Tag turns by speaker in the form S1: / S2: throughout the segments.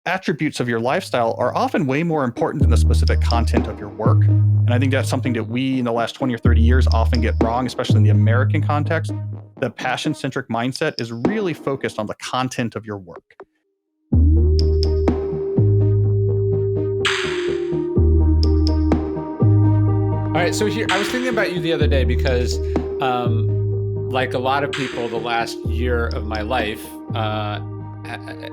S1: attributes of your lifestyle are often way more important than the specific content of your work. And I think that's something that we in the last 20 or 30 years often get wrong, especially in the American context. The passion-centric mindset is really focused on the content of your work.
S2: All right, so here I was thinking about you the other day because, like a lot of people, the last year of my life,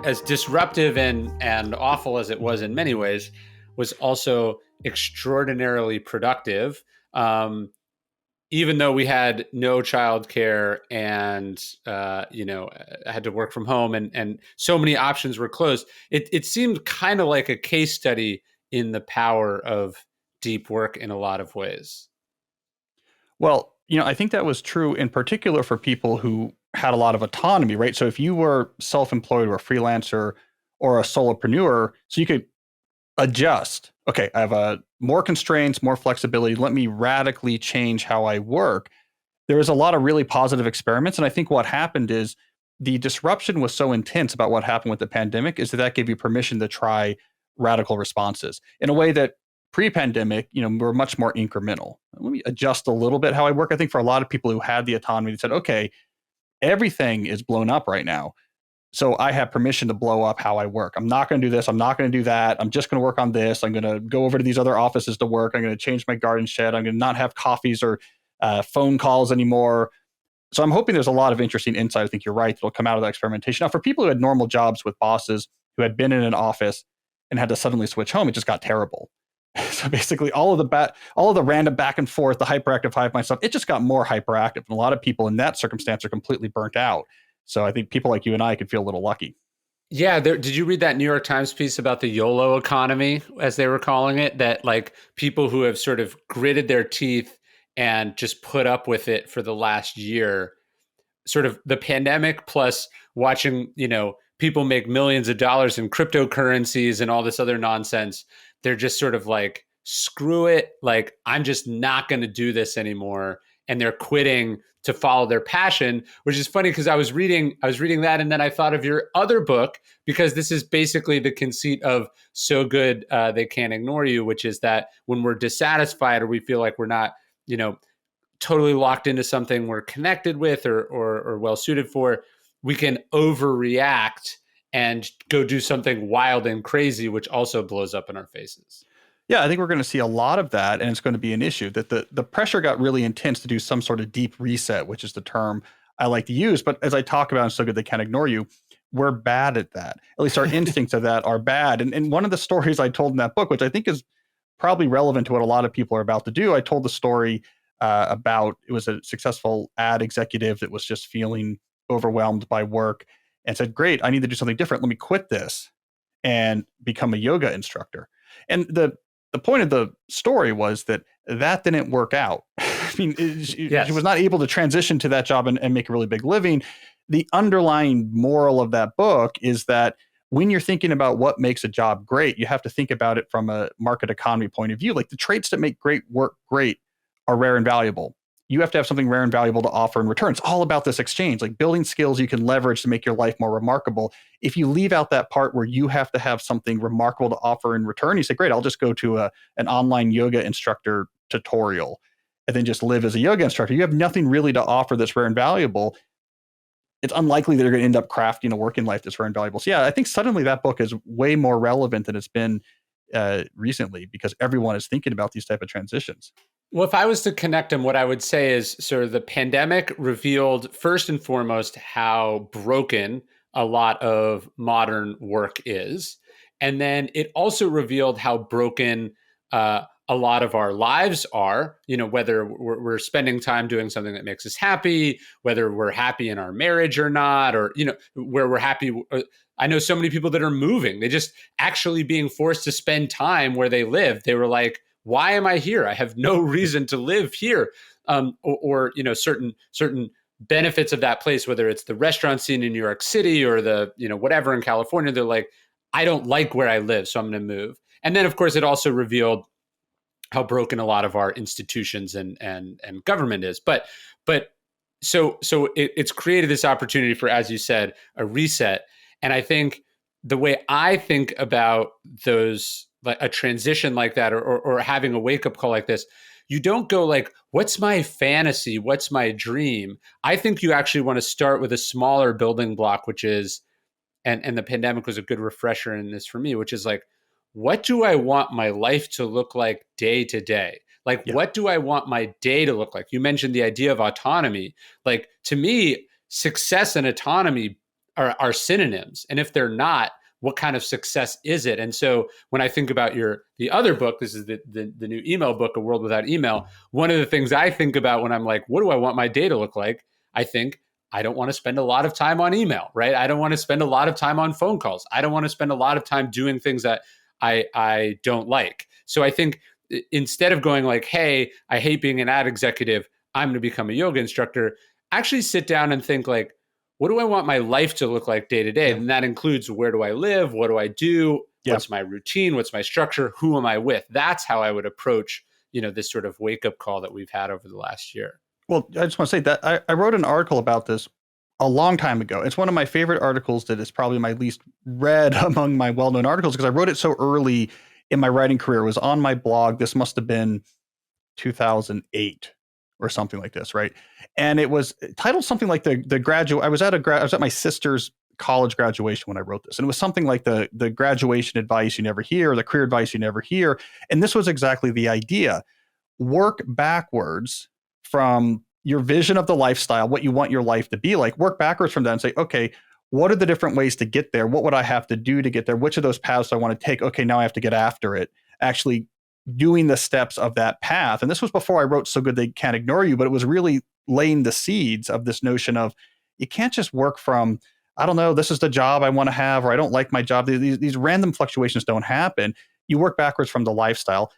S2: as disruptive and awful as it was in many ways, was also extraordinarily productive. Even though we had no childcare and I had to work from home and so many options were closed, it seemed kind of like a case study in the power of deep work in a lot of ways.
S1: Well, I think that was true in particular for people who had a lot of autonomy, right? So if you were self-employed or a freelancer or a solopreneur, so you could adjust. Okay, I have more constraints, more flexibility. Let me radically change how I work. There was a lot of really positive experiments. And I think what happened is the disruption was so intense about what happened with the pandemic is that gave you permission to try radical responses in a way that pre-pandemic, we're much more incremental. Let me adjust a little bit how I work. I think for a lot of people who had the autonomy, they said, okay, everything is blown up right now. So I have permission to blow up how I work. I'm not going to do this. I'm not going to do that. I'm just going to work on this. I'm going to go over to these other offices to work. I'm going to change my garden shed. I'm going to not have coffees or phone calls anymore. So I'm hoping there's a lot of interesting insight. I think you're right. That'll come out of that experimentation. Now, for people who had normal jobs with bosses who had been in an office and had to suddenly switch home, it just got terrible. So basically, all of the random back and forth, the hyperactive hive mind stuff, it just got more hyperactive. And a lot of people in that circumstance are completely burnt out. So I think people like you and I could feel a little lucky.
S2: Yeah, did you read that New York Times piece about the YOLO economy, as they were calling it? That like people who have sort of gritted their teeth and just put up with it for the last year, sort of the pandemic plus watching, people make millions of dollars in cryptocurrencies and all this other nonsense. They're just sort of like, screw it. Like, I'm just not going to do this anymore. And they're quitting to follow their passion, which is funny because I was reading that. And then I thought of your other book, because this is basically the conceit of So Good They Can't Ignore You, which is that when we're dissatisfied or we feel like we're not, totally locked into something we're connected with or well suited for, we can overreact and go do something wild and crazy, which also blows up in our faces.
S1: Yeah, I think we're going to see a lot of that, and it's going to be an issue that the pressure got really intense to do some sort of deep reset, which is the term I like to use. But as I talk about, and So Good They Can't Ignore You, we're bad at that. At least our instincts of that are bad. And one of the stories I told in that book, which I think is probably relevant to what a lot of people are about to do, I told the story about it was a successful ad executive that was just feeling overwhelmed by work and said, "Great, I need to do something different. Let me quit this and become a yoga instructor." And the point of the story was that didn't work out. I mean,
S2: Yes.
S1: she was not able to transition to that job and make a really big living. The underlying moral of that book is that when you're thinking about what makes a job great, you have to think about it from a market economy point of view. Like the traits that make great work great are rare and valuable. You have to have something rare and valuable to offer in return. It's all about this exchange, like building skills you can leverage to make your life more remarkable. If you leave out that part where you have to have something remarkable to offer in return, you say, great, I'll just go to an online yoga instructor tutorial and then just live as a yoga instructor. You have nothing really to offer that's rare and valuable. It's unlikely that you're going to end up crafting a working life that's rare and valuable. So yeah, I think suddenly that book is way more relevant than it's been recently because everyone is thinking about these type of transitions.
S2: Well, if I was to connect them, what I would say is sort of the pandemic revealed first and foremost how broken a lot of modern work is. And then it also revealed how broken a lot of our lives are, whether we're spending time doing something that makes us happy, whether we're happy in our marriage or not, or, where we're happy. I know so many people that are moving, they just actually being forced to spend time where they live. They were like, why am I here? I have no reason to live here. Or certain benefits of that place, whether it's the restaurant scene in New York City or the, whatever in California, they're like, I don't like where I live, so I'm going to move. And then, of course, it also revealed how broken a lot of our institutions and government is. But so it's created this opportunity for, as you said, a reset. And I think the way I think about those, like a transition like that, or having a wake up call like this, you don't go like, what's my fantasy? What's my dream? I think you actually want to start with a smaller building block, which is, and the pandemic was a good refresher in this for me, which is like, what do I want my life to look like day to day? Like,
S1: Yeah.
S2: what do I want my day to look like? You mentioned the idea of autonomy. Like, to me, success and autonomy are synonyms. And if they're not, what kind of success is it? And so when I think about the other book, this is the new email book, A World Without Email. One of the things I think about when I'm like, what do I want my day to look like? I think I don't want to spend a lot of time on email, right? I don't want to spend a lot of time on phone calls. I don't want to spend a lot of time doing things that I don't like. So I think instead of going like, hey, I hate being an ad executive, I'm going to become a yoga instructor, actually sit down and think like, what do I want my life to look like day to day?
S1: Yeah.
S2: And that includes, where do I live? What do I do?
S1: Yeah.
S2: What's my routine? What's my structure? Who am I with? That's how I would approach, this sort of wake up call that we've had over the last year.
S1: Well, I just want to say that I wrote an article about this a long time ago. It's one of my favorite articles that is probably my least read among my well-known articles because I wrote it so early in my writing career. It was on my blog. This must have been 2008 or something like this, right? And it was titled something like the graduate. I was at my sister's college graduation when I wrote this, and it was something like the graduation advice you never hear, or the career advice you never hear. And this was exactly the idea: work backwards from your vision of the lifestyle, what you want your life to be like. Work backwards from that and say, okay, what are the different ways to get there? What would I have to do to get there? Which of those paths do I want to take? Okay, now I have to get after it. Actually doing the steps of that path. And this was before I wrote So Good They Can't Ignore You, but it was really laying the seeds of this notion of you can't just work from, I don't know, this is the job I want to have, or I don't like my job. These random fluctuations don't happen. You work backwards from the lifestyle.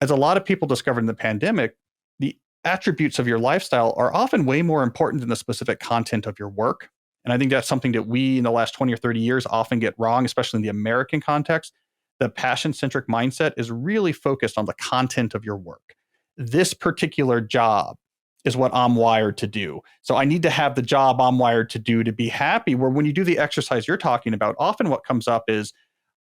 S1: As a lot of people discovered in the pandemic, the attributes of your lifestyle are often way more important than the specific content of your work. And I think that's something that we in the last 20 or 30 years often get wrong, especially in the American context. The passion-centric mindset is really focused on the content of your work. This particular job is what I'm wired to do. So I need to have the job I'm wired to do to be happy. Where when you do the exercise you're talking about, often what comes up is,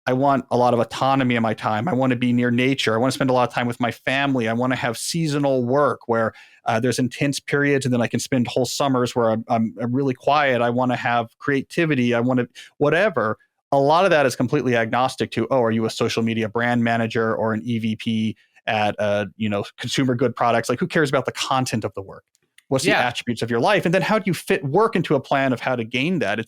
S1: I want a lot of autonomy in my time. I want to be near nature. I want to spend a lot of time with my family. I want to have seasonal work where there's intense periods, and then I can spend whole summers where I'm really quiet. I want to have creativity. I want to whatever. A lot of that is completely agnostic to, oh, are you a social media brand manager or an EVP at consumer good products? Like, who cares about the content of the work? What's the attributes of your life? And then how do you fit work into a plan of how to gain that? I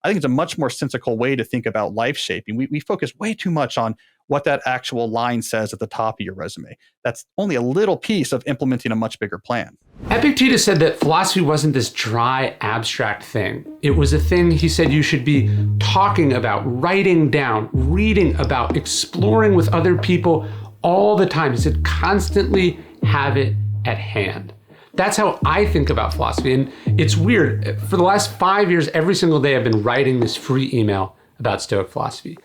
S1: think it's a much more sensical way to think about life shaping. We focus way too much on what that actual line says at the top of your resume. That's only a little piece of implementing a much bigger plan.
S2: Epictetus said that philosophy wasn't this dry, abstract thing. It was a thing, he said, you should be talking about, writing down, reading about, exploring with other people all the time. He said, constantly have it at hand. That's how I think about philosophy. And it's weird. For the last 5 years, every single day, I've been writing this free email about Stoic philosophy.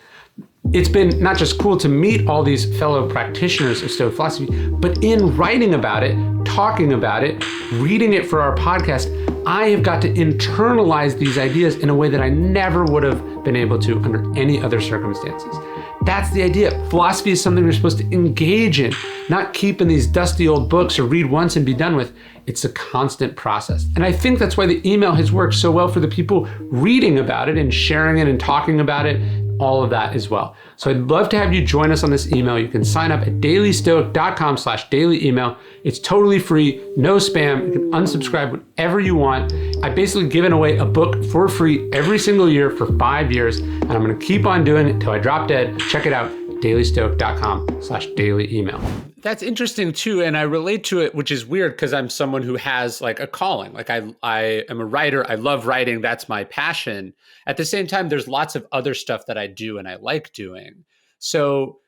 S2: It's been not just cool to meet all these fellow practitioners of Stoic philosophy, but in writing about it, talking about it, reading it for our podcast, I have got to internalize these ideas in a way that I never would have been able to under any other circumstances. That's the idea. Philosophy is something we're supposed to engage in, not keep in these dusty old books or read once and be done with. It's a constant process. And I think that's why the email has worked so well for the people reading about it and sharing it and talking about it, all of that as well. So I'd love to have you join us on this email. You can sign up at dailystoic.com/daily email. It's totally free, no spam. You can unsubscribe whenever you want. I've basically given away a book for free every single year for 5 years, and I'm going to keep on doing it until I drop dead. Check it out, dailystoic.com/daily email. That's interesting too, and I relate to it, which is weird because I'm someone who has like a calling. Like I am a writer. I love writing. That's my passion. At the same time, there's lots of other stuff that I do and I like doing. So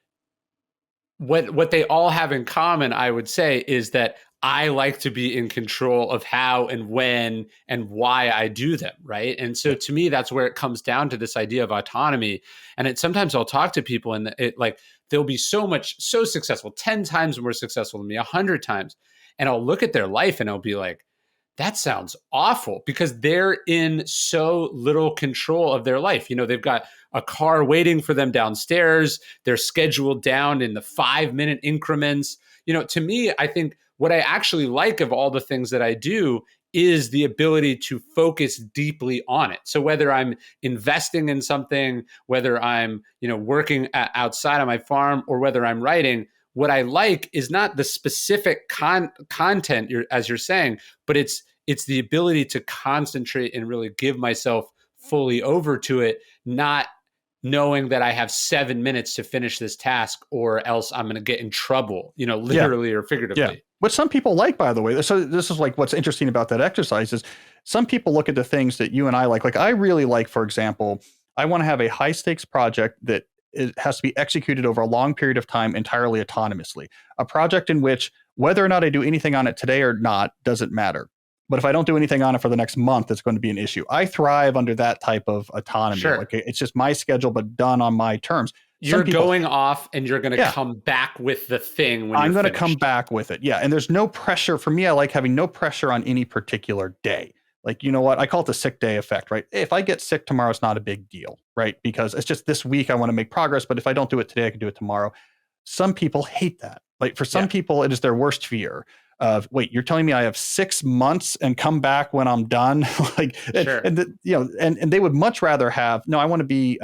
S2: what they all have in common, I would say, is that I like to be in control of how and when and why I do them, right? And so to me, that's where it comes down to this idea of autonomy. And sometimes I'll talk to people and they'll be so successful, 10 times more successful than me, 100 times. And I'll look at their life and I'll be like, That sounds awful because they're in so little control of their life. They've got a car waiting for them downstairs. They're scheduled down in the 5-minute increments. To me, I think what I actually like of all the things that I do is the ability to focus deeply on it. So whether I'm investing in something, whether I'm, working outside of my farm, or whether I'm writing, what I like is not the specific content, as you're saying, but it's the ability to concentrate and really give myself fully over to it, not knowing that I have 7 minutes to finish this task or else I'm going to get in trouble,
S1: Yeah.
S2: literally or figuratively.
S1: Yeah. What some people like, by the way, so this is like what's interesting about that exercise is some people look at the things that you and I like. Like I really like, for example, I want to have a high stakes project that it has to be executed over a long period of time entirely autonomously. A project in which whether or not I do anything on it today or not doesn't matter. But if I don't do anything on it for the next month, it's going to be an issue. I thrive under that type of autonomy.
S2: Sure.
S1: Like it's just my schedule, but done on my terms.
S2: You're going off and you're going to come back with the thing when
S1: I'm
S2: going
S1: to come back with it. Yeah. And there's no pressure for me. I like having no pressure on any particular day. Like, you know what? I call it the sick day effect, right? If I get sick tomorrow, it's not a big deal, right? Because it's just this week I want to make progress. But if I don't do it today, I can do it tomorrow. Some people hate that. Like for some people, it is their worst fear of, wait, you're telling me I have 6 months and come back when I'm done? Like,
S2: Sure.
S1: and they would much rather have, no, I want to be,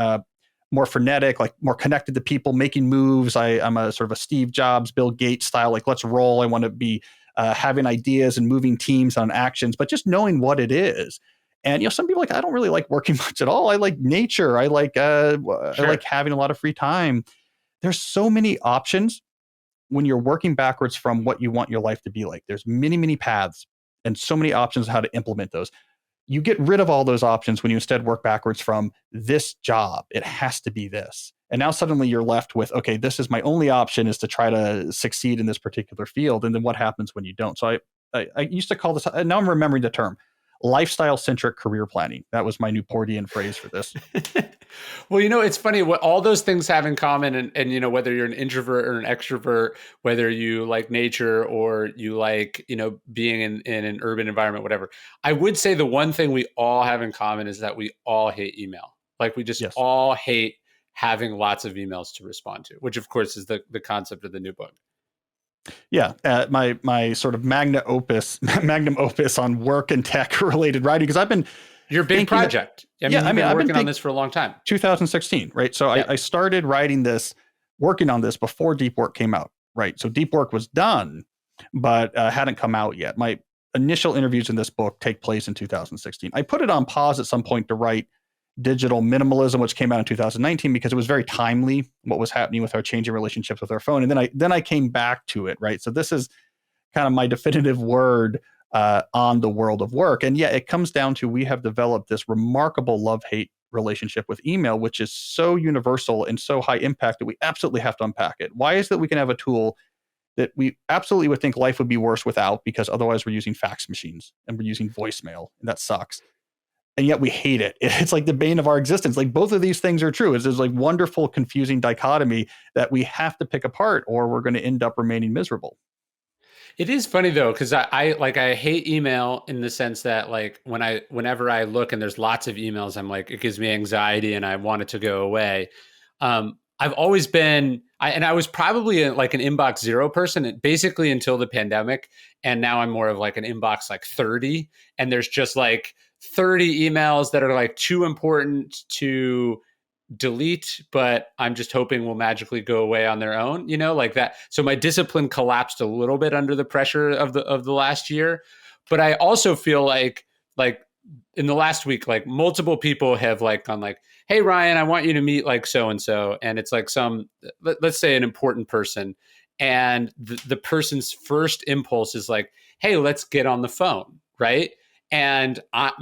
S1: more frenetic, like more connected to people, making moves. I'm a sort of a Steve Jobs, Bill Gates style, like let's roll. I want to be having ideas and moving teams on actions, but just knowing what it is. And some people I don't really like working much at all. I like nature. I like I like having a lot of free time. There's so many options when you're working backwards from what you want your life to be like. There's many, many paths and so many options how to implement those. You get rid of all those options when you instead work backwards from this job. It has to be this. And now suddenly you're left with, okay, this is my only option is to try to succeed in this particular field. And then what happens when you don't? So I used to call this, now I'm remembering the term, lifestyle-centric career planning. That was my Newportian phrase for this.
S2: Well, it's funny what all those things have in common. And whether you're an introvert or an extrovert, whether you like nature or you like, being in an urban environment, whatever. I would say the one thing we all have in common is that we all hate email. Like we just all hate having lots of emails to respond to, which of course is the concept of the new book.
S1: Yeah, my sort of magnum opus on work and tech related writing, because I've been
S2: your big project. I've been working on this for a long time.
S1: 2016, right? So I started working on this before Deep Work came out, right? So Deep Work was done, but hadn't come out yet. My initial interviews in this book take place in 2016. I put it on pause at some point to write Digital Minimalism, which came out in 2019, because it was very timely what was happening with our changing relationships with our phone. And then I came back to it, right? So this is kind of my definitive word on the world of work. And it comes down to, we have developed this remarkable love-hate relationship with email, which is so universal and so high impact that we absolutely have to unpack it. Why is it that we can have a tool that we absolutely would think life would be worse without, because otherwise we're using fax machines and we're using voicemail, and that sucks. And yet we hate it. It's like the bane of our existence. Like both of these things are true. It's this like wonderful, confusing dichotomy that we have to pick apart, or we're going to end up remaining miserable.
S2: It is funny though, because I hate email in the sense that like whenever I look and there's lots of emails, I'm like, it gives me anxiety and I want it to go away. I've always been, I was probably like an inbox 0 person, basically until the pandemic. And now I'm more of like an inbox like 30. And there's just like 30 emails that are like too important to delete, but I'm just hoping will magically go away on their own, like that. So my discipline collapsed a little bit under the pressure of the last year. But I also feel like in the last week, like multiple people have like gone like, hey, Ryan, I want you to meet like so-and-so. And it's like let's say an important person. And the person's first impulse is like, hey, let's get on the phone. Right. And I'm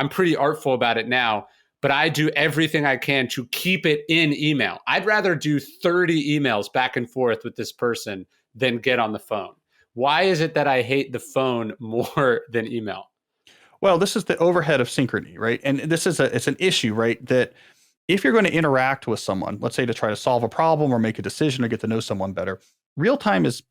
S2: pretty artful about it now, but I do everything I can to keep it in email. I'd rather do 30 emails back and forth with this person than get on the phone. Why is it that I hate the phone more than email?
S1: Well, this is the overhead of synchrony, right? And it's an issue, right? That if you're going to interact with someone, let's say to try to solve a problem or make a decision or get to know someone better, real time is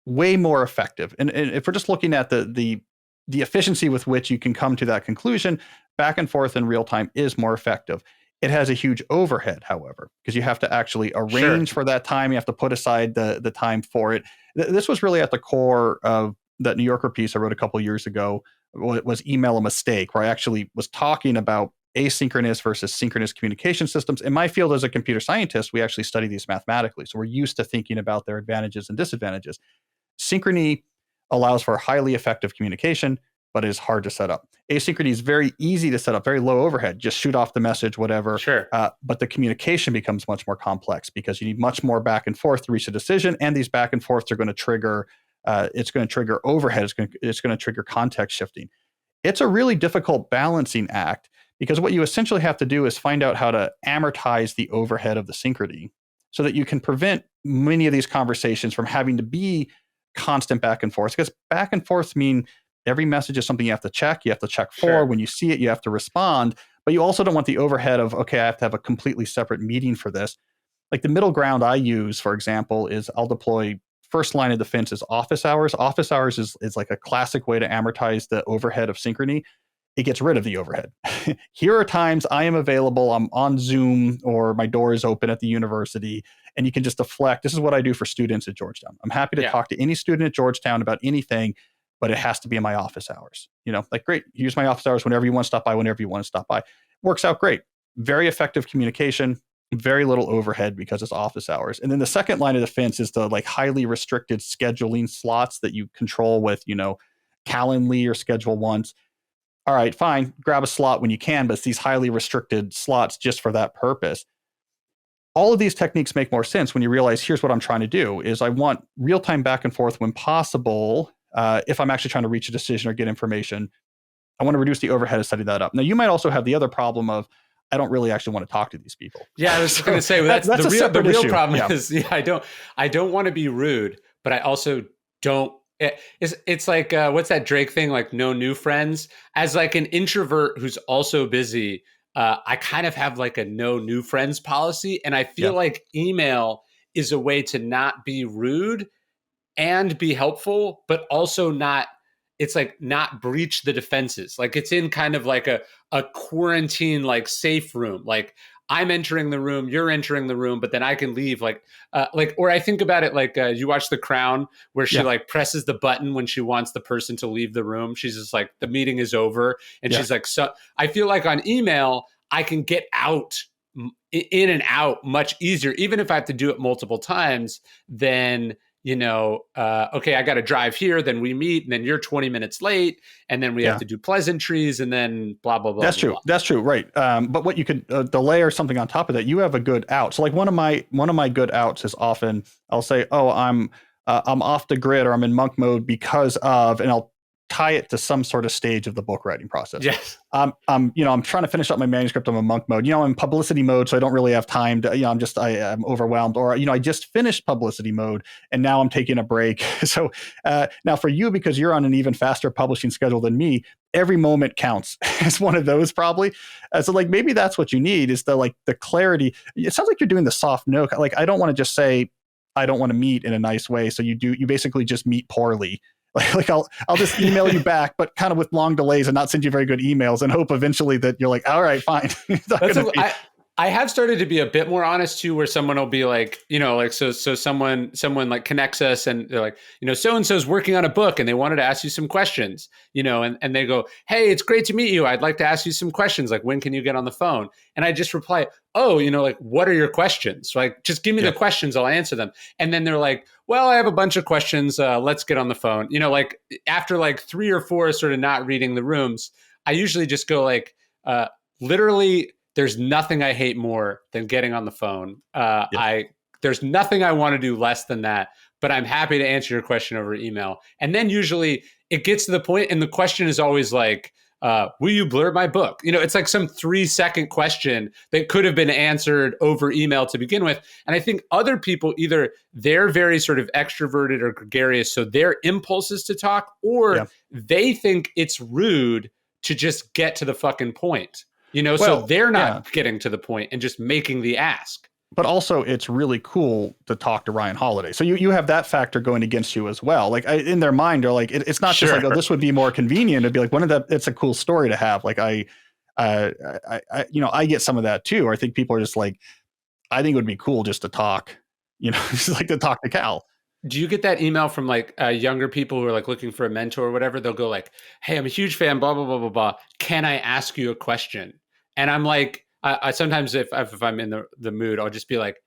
S1: way more effective. And if we're just looking at the efficiency with which you can come to that conclusion, back and forth in real time is more effective. It has a huge overhead, however, because you have to actually
S2: Sure.
S1: arrange for that time. You have to put aside the time for it. This was really at the core of that New Yorker piece I wrote a couple of years ago. Was email a mistake? Where I actually was talking about asynchronous versus synchronous communication systems. In my field as a computer scientist, we actually study these mathematically. So we're used to thinking about their advantages and disadvantages. Synchrony allows for highly effective communication, but is hard to set up. Asynchrony is very easy to set up, very low overhead. Just shoot off the message, whatever.
S2: Sure.
S1: But the communication becomes much more complex because you need much more back and forth to reach a decision. And these back and forths are going to trigger, it's going to trigger overhead. It's going to trigger context shifting. It's a really difficult balancing act because what you essentially have to do is find out how to amortize the overhead of the synchrony so that you can prevent many of these conversations from having to be constant back and forth, because back and forth mean every message is something you have to check. You have to check for.
S2: Sure.
S1: When you see it, you have to respond. But you also don't want the overhead of, okay, I have to have a completely separate meeting for this. Like the middle ground I use, for example, is I'll deploy first line of defense is office hours. Office hours is like a classic way to amortize the overhead of synchrony. It gets rid of the overhead. Here are times I am available. I'm on Zoom or my door is open at the university, and you can just deflect. This is what I do for students at Georgetown. I'm happy to talk to any student at Georgetown about anything, but it has to be in my office hours. Like, great, use my office hours whenever you want to stop by, whenever you want to stop by. Works out great. Very effective communication, very little overhead because it's office hours. And then the second line of defense is the like highly restricted scheduling slots that you control with, Calendly or Schedule Once. All right, fine, grab a slot when you can, but it's these highly restricted slots just for that purpose. All of these techniques make more sense when you realize here's what I'm trying to do is I want real-time back and forth when possible. If I'm actually trying to reach a decision or get information, I want to reduce the overhead of setting that up. Now, you might also have the other problem of I don't really actually want to talk to these people.
S2: Yeah, I was going to say that's the real problem is I don't want to be rude, but I also don't. It's like what's that Drake thing? Like no new friends. As like an introvert who's also busy, I kind of have like a no new friends policy, and I feel like email is a way to not be rude and be helpful, but also not. It's like not breach the defenses. Like it's in kind of like a quarantine, like safe room. Like I'm entering the room, you're entering the room, but then I can leave. Or I think about it like you watch The Crown, where she like presses the button when she wants the person to leave the room. She's just like, the meeting is over, and she's like, so I feel like on email I can get out in and out much easier, even if I have to do it multiple times. Then okay, I got to drive here, then we meet, and then you're 20 minutes late, and then we have to do pleasantries, and then blah, blah, blah.
S1: That's true. That's true. Right. But what you could delay or something on top of that, you have a good out. So like one of my good outs is often I'll say, oh, I'm off the grid or I'm in monk mode because of, and I'll tie it to some sort of stage of the book writing process.
S2: Yes.
S1: I'm trying to finish up my manuscript. I'm in monk mode. I'm in publicity mode, so I don't really have time to, I'm overwhelmed. Or, I just finished publicity mode and now I'm taking a break. So now for you, because you're on an even faster publishing schedule than me, every moment counts. It's one of those probably. So like maybe that's what you need is the clarity. It sounds like you're doing the soft no. Like I don't want to just say I don't want to meet in a nice way. So you basically just meet poorly. Like I'll just email you back, but kind of with long delays and not send you very good emails and hope eventually that you're like, all right, fine.
S2: I have started to be a bit more honest too, where someone will be like, so someone like connects us and they're like, so-and-so's working on a book and they wanted to ask you some questions, and they go, hey, it's great to meet you. I'd like to ask you some questions. Like, when can you get on the phone? And I just reply, oh, like, what are your questions? Like, just give me the questions. I'll answer them. And then they're like, well, I have a bunch of questions. Let's get on the phone. Like after like 3 or 4 sort of not reading the rooms, I usually just go like, literally, there's nothing I hate more than getting on the phone. There's nothing I want to do less than that, but I'm happy to answer your question over email. And then usually it gets to the point and the question is always like, will you blur my book? It's like some 3-second question that could have been answered over email to begin with. And I think other people, either they're very sort of extroverted or gregarious, so their impulse is to talk, or they think it's rude to just get to the fucking point. So they're not getting to the point and just making the ask.
S1: but also it's really cool to talk to Ryan Holiday. So you have that factor going against you as well. Like in their mind, they're like, it's not just like, oh,
S2: Sure.
S1: this would be more convenient. It'd be like, one of that, it's a cool story to have. Like I get some of that too. Or I think people are just like, I think it would be cool just to talk, just like to talk to Cal.
S2: Do you get that email from like younger people who are like looking for a mentor or whatever? They'll go like, "Hey, I'm a huge fan. Blah blah blah blah blah. Can I ask you a question?" And I'm like, I sometimes if I'm in the mood, I'll just be like,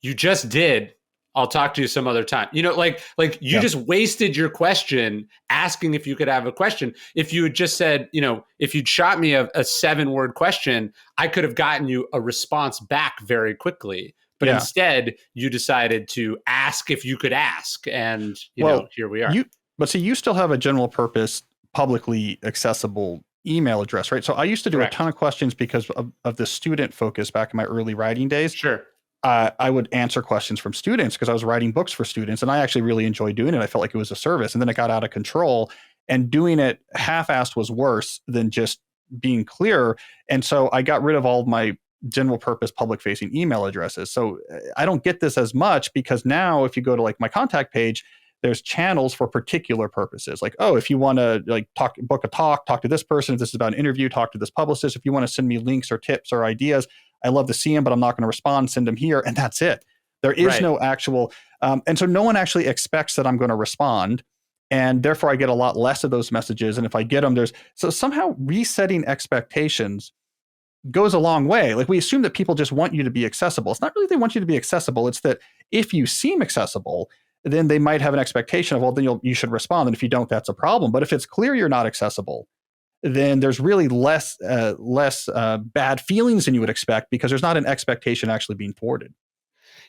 S2: "You just did. I'll talk to you some other time." Like you
S1: Yeah.
S2: just wasted your question asking if you could have a question. If you had just said, if you'd shot me a 7-word question, I could have gotten you a response back very quickly. But
S1: Yeah.
S2: instead, you decided to ask if you could ask, and
S1: Well,
S2: here we are.
S1: but see, you still have a general purpose, publicly accessible email address, right? So I used to do a ton
S2: Correct.
S1: of questions because of the student focus back in my early writing days.
S2: Sure.
S1: I would answer questions from students because I was writing books for students, and I actually really enjoyed doing it. I felt like it was a service, and then it got out of control, and doing it half-assed was worse than just being clear. And so I got rid of all of my general purpose public facing email addresses. So I don't get this as much because now if you go to like my contact page, there's channels for particular purposes. Like, oh, if you want to like book a talk to this person. If this is about an interview, talk to this publicist. If you want to send me links or tips or ideas, I love to see them, but I'm not going to respond. Send them here, and that's it. There is
S2: Right.
S1: no actual, and so no one actually expects that I'm going to respond, and therefore I get a lot less of those messages. And if I get them, so somehow resetting expectations goes a long way. Like we assume that people just want you to be accessible. It's not really they want you to be accessible. It's that if you seem accessible, then they might have an expectation of, well, then you should respond. And if you don't, that's a problem. But if it's clear you're not accessible, then there's really less bad feelings than you would expect because there's not an expectation actually being forwarded.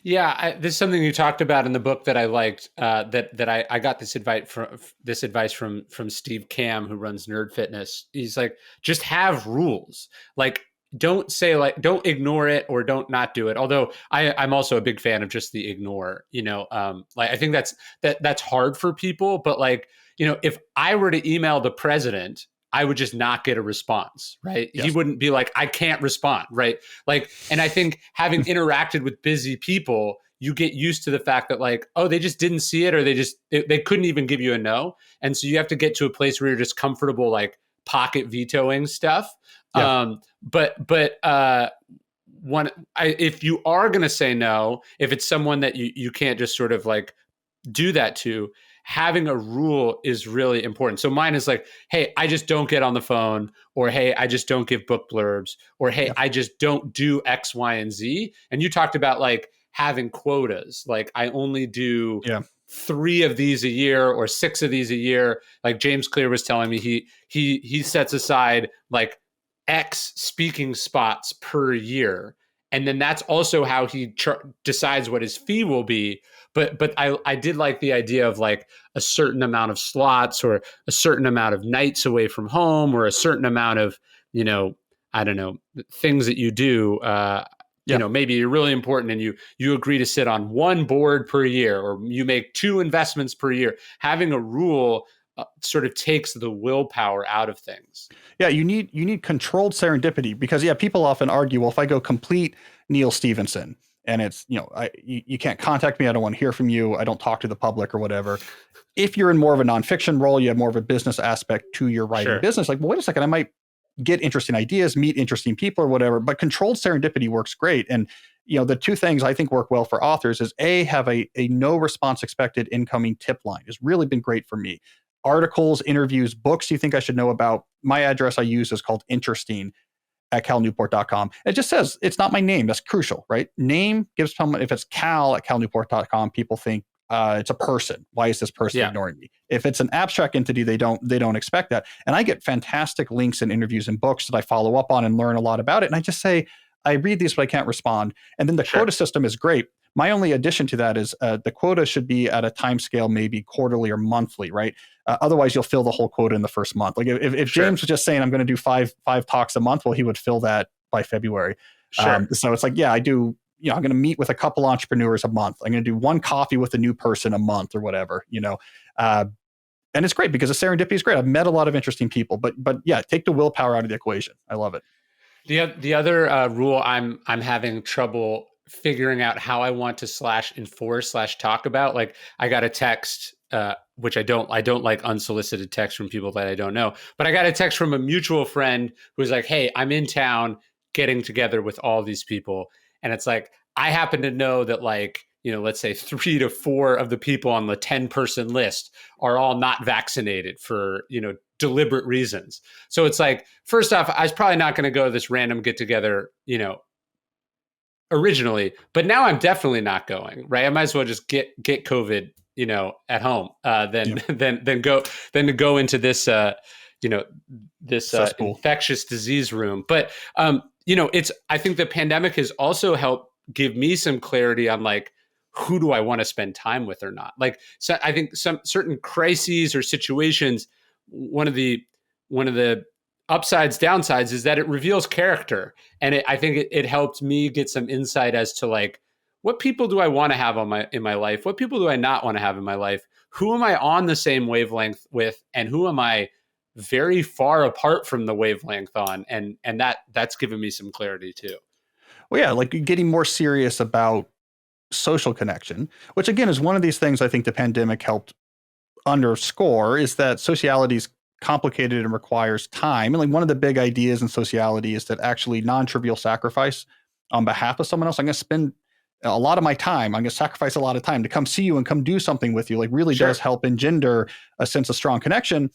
S2: Yeah, this is something you talked about in the book that I liked. I got this advice from Steve Cam, who runs Nerd Fitness. He's like, just have rules. Like, don't ignore it or don't not do it. Although I'm also a big fan of just the ignore. Like I think that's hard for people. But like, if I were to email the president, I would just not get a response, right? He
S1: Yes.
S2: wouldn't be like, I can't respond, right? Like, and I think having interacted with busy people, you get used to the fact that like, oh, they just didn't see it, or they couldn't even give you a no. And so you have to get to a place where you're just comfortable, like pocket vetoing stuff.
S1: Yeah.
S2: But if you are going to say no, if it's someone that you can't just sort of like do that to, having a rule is really important. So mine is like, hey, I just don't get on the phone, or hey, I just don't give book blurbs, or hey,
S1: Yeah.
S2: I just don't do X, Y, and Z. And you talked about like having quotas. Like I only do
S1: Yeah.
S2: 3 of these a year or 6 of these a year. Like James Clear was telling me, he sets aside like X speaking spots per year. And then that's also how he decides what his fee will be. But I did like the idea of like a certain amount of slots, or a certain amount of nights away from home, or a certain amount of, I don't know, things that you do.
S1: Yeah.
S2: Maybe you're really important and you agree to sit on 1 board per year, or you make 2 investments per year. Having a rule sort of takes the willpower out of things.
S1: Yeah, you need controlled serendipity because people often argue, well, if I go complete Neil Stevenson and it's, you can't contact me, I don't want to hear from you, I don't talk to the public or whatever. If you're in more of a nonfiction role, you have more of a business aspect to your writing
S2: Sure.
S1: business. Like, well, wait a second, I might get interesting ideas, meet interesting people or whatever, but controlled serendipity works great. And the 2 things I think work well for authors is have a no response expected incoming tip line. Has really been great for me. Articles, interviews, books you think I should know about. My address I use is called interesting at calnewport.com. It just says it's not my name. That's crucial, right? Name gives someone, if it's Cal at calnewport.com, people think it's a person. Why is this person
S2: Yeah.
S1: ignoring me? If it's an abstract entity, they don't expect that. And I get fantastic links and interviews and books that I follow up on and learn a lot about it. And I just say, I read these, but I can't respond. And then the
S2: Sure.
S1: quota system is great. My only addition to that is the quota should be at a time scale, maybe quarterly or monthly, right? Otherwise, you'll fill the whole quota in the first month. Like if
S2: Sure.
S1: James was just saying, I'm going to do five talks a month, well, he would fill that by February.
S2: Sure.
S1: So it's like, I do, I'm going to meet with a couple entrepreneurs a month. I'm going to do 1 coffee with a new person a month or whatever, and it's great because the serendipity is great. I've met a lot of interesting people, but take the willpower out of the equation. I love it.
S2: The other rule I'm having trouble figuring out how I want to /enforce/talk about. Like I got a text, which I don't like unsolicited text from people that I don't know, but I got a text from a mutual friend who was like, "Hey, I'm in town getting together with all these people." And it's like, I happen to know that like, let's say 3 to 4 of the people on the 10-person list are all not vaccinated for, deliberate reasons. So it's like, first off, I was probably not going to go to this random get together, originally, but now I'm definitely not going, right? I might as well just get COVID, at home, than
S1: Yeah.
S2: than to go into this, this
S1: Cesspool.
S2: infectious disease room. But I think the pandemic has also helped give me some clarity on like, who do I want to spend time with or not? Like, so I think some certain crises or situations, one of the upsides, downsides is that it reveals character. And I think it helped me get some insight as to like, what people do I want to have in my life? What people do I not want to have in my life? Who am I on the same wavelength with? And who am I very far apart from the wavelength on? And that's given me some clarity too.
S1: Well, yeah, like getting more serious about social connection, which again is one of these things I think the pandemic helped underscore, is that sociality is complicated and requires time. And like one of the big ideas in sociality is that actually non-trivial sacrifice on behalf of someone else. I'm going to spend a lot of my time. I'm going to sacrifice a lot of time to come see you and come do something with you. Like really
S2: Sure.
S1: does help engender a sense of strong connection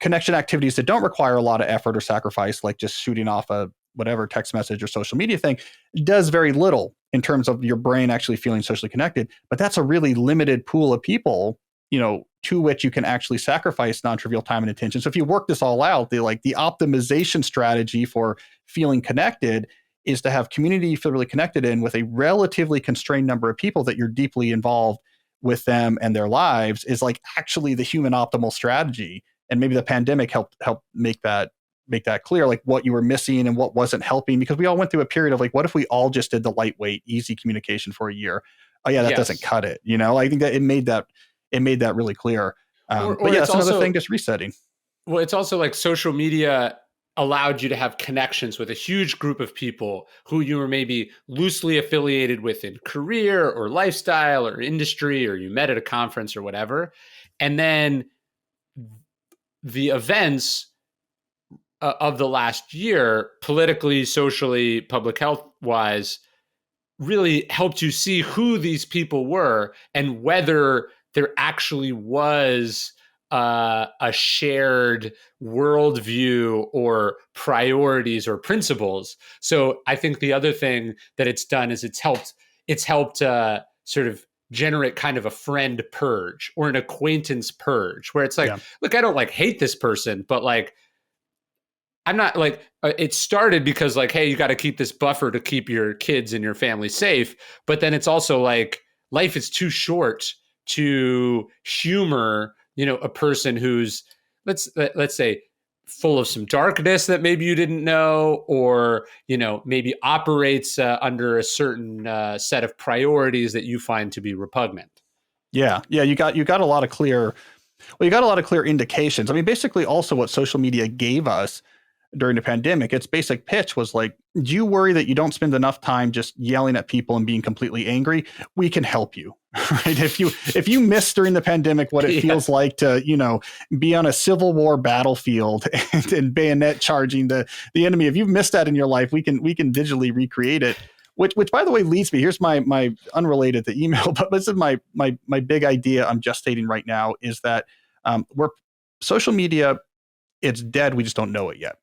S1: activities that don't require a lot of effort or sacrifice, like just shooting off a whatever text message or social media thing, does very little in terms of your brain actually feeling socially connected. But that's a really limited pool of people, to which you can actually sacrifice non-trivial time and attention. So if you work this all out, the optimization strategy for feeling connected is to have community you feel really connected in with a relatively constrained number of people that you're deeply involved with them and their lives, is like actually the human optimal strategy. And maybe the pandemic helped make that clear, like what you were missing and what wasn't helping, because we all went through a period of like, what if we all just did the lightweight, easy communication for a year? Oh yeah, that doesn't cut it. I think that it made that really clear. But yeah, that's another thing, just resetting.
S2: Well, it's also like social media allowed you to have connections with a huge group of people who you were maybe loosely affiliated with in career or lifestyle or industry, or you met at a conference or whatever. And then the events of the last year, politically, socially, public health wise, really helped you see who these people were and whether there actually was a shared worldview or priorities or principles. So I think the other thing that it's done is it's helped sort of generate kind of a friend purge or an acquaintance purge, where it's like, look, I don't like hate this person, but like, I'm not like, it started because like, hey, you got to keep this buffer to keep your kids and your family safe. But then it's also like, life is too short to humor, a person who's, let's say, full of some darkness that maybe you didn't know, or, maybe operates under a certain set of priorities that you find to be repugnant.
S1: Yeah. You got a lot of clear indications. I mean, basically also what social media gave us during the pandemic, its basic pitch was like, do you worry that you don't spend enough time just yelling at people and being completely angry? We can help you, right? If you miss during the pandemic what it feels like to, be on a Civil War battlefield and bayonet charging the enemy, if you've missed that in your life, we can digitally recreate it. Which by the way leads me, here's my unrelated to email, but this is my big idea I'm gestating right now, is that we're social media, it's dead. We just don't know it yet.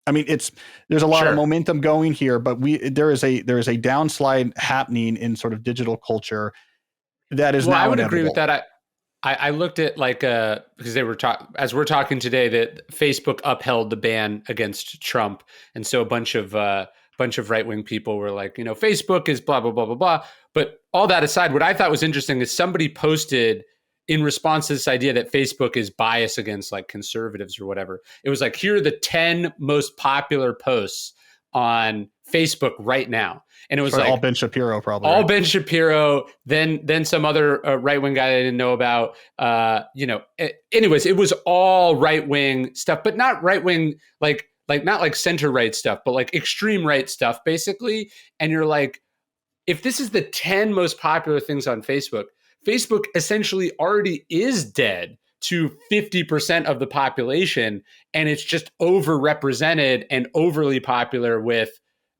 S1: I mean, there's a lot of momentum going here, but there is a downslide happening in sort of digital culture that is now
S2: I would
S1: inevitable.
S2: agree with that. I looked at like because they were as we're talking today, that Facebook upheld the ban against Trump, and so a bunch of right wing people were like, Facebook is blah blah blah blah blah. But all that aside, what I thought was interesting is somebody posted in response to this idea that Facebook is biased against like conservatives or whatever. It was like, here are the 10 most popular posts on Facebook right now. And it was like
S1: all Ben Shapiro, probably.
S2: All right? Ben Shapiro, then some other right-wing guy I didn't know about. Anyways, it was all right-wing stuff, but not right-wing, like not like center-right stuff, but like extreme right stuff, basically. And you're like, if this is the 10 most popular things on Facebook, Facebook essentially already is dead to 50% of the population, and it's just overrepresented and overly popular with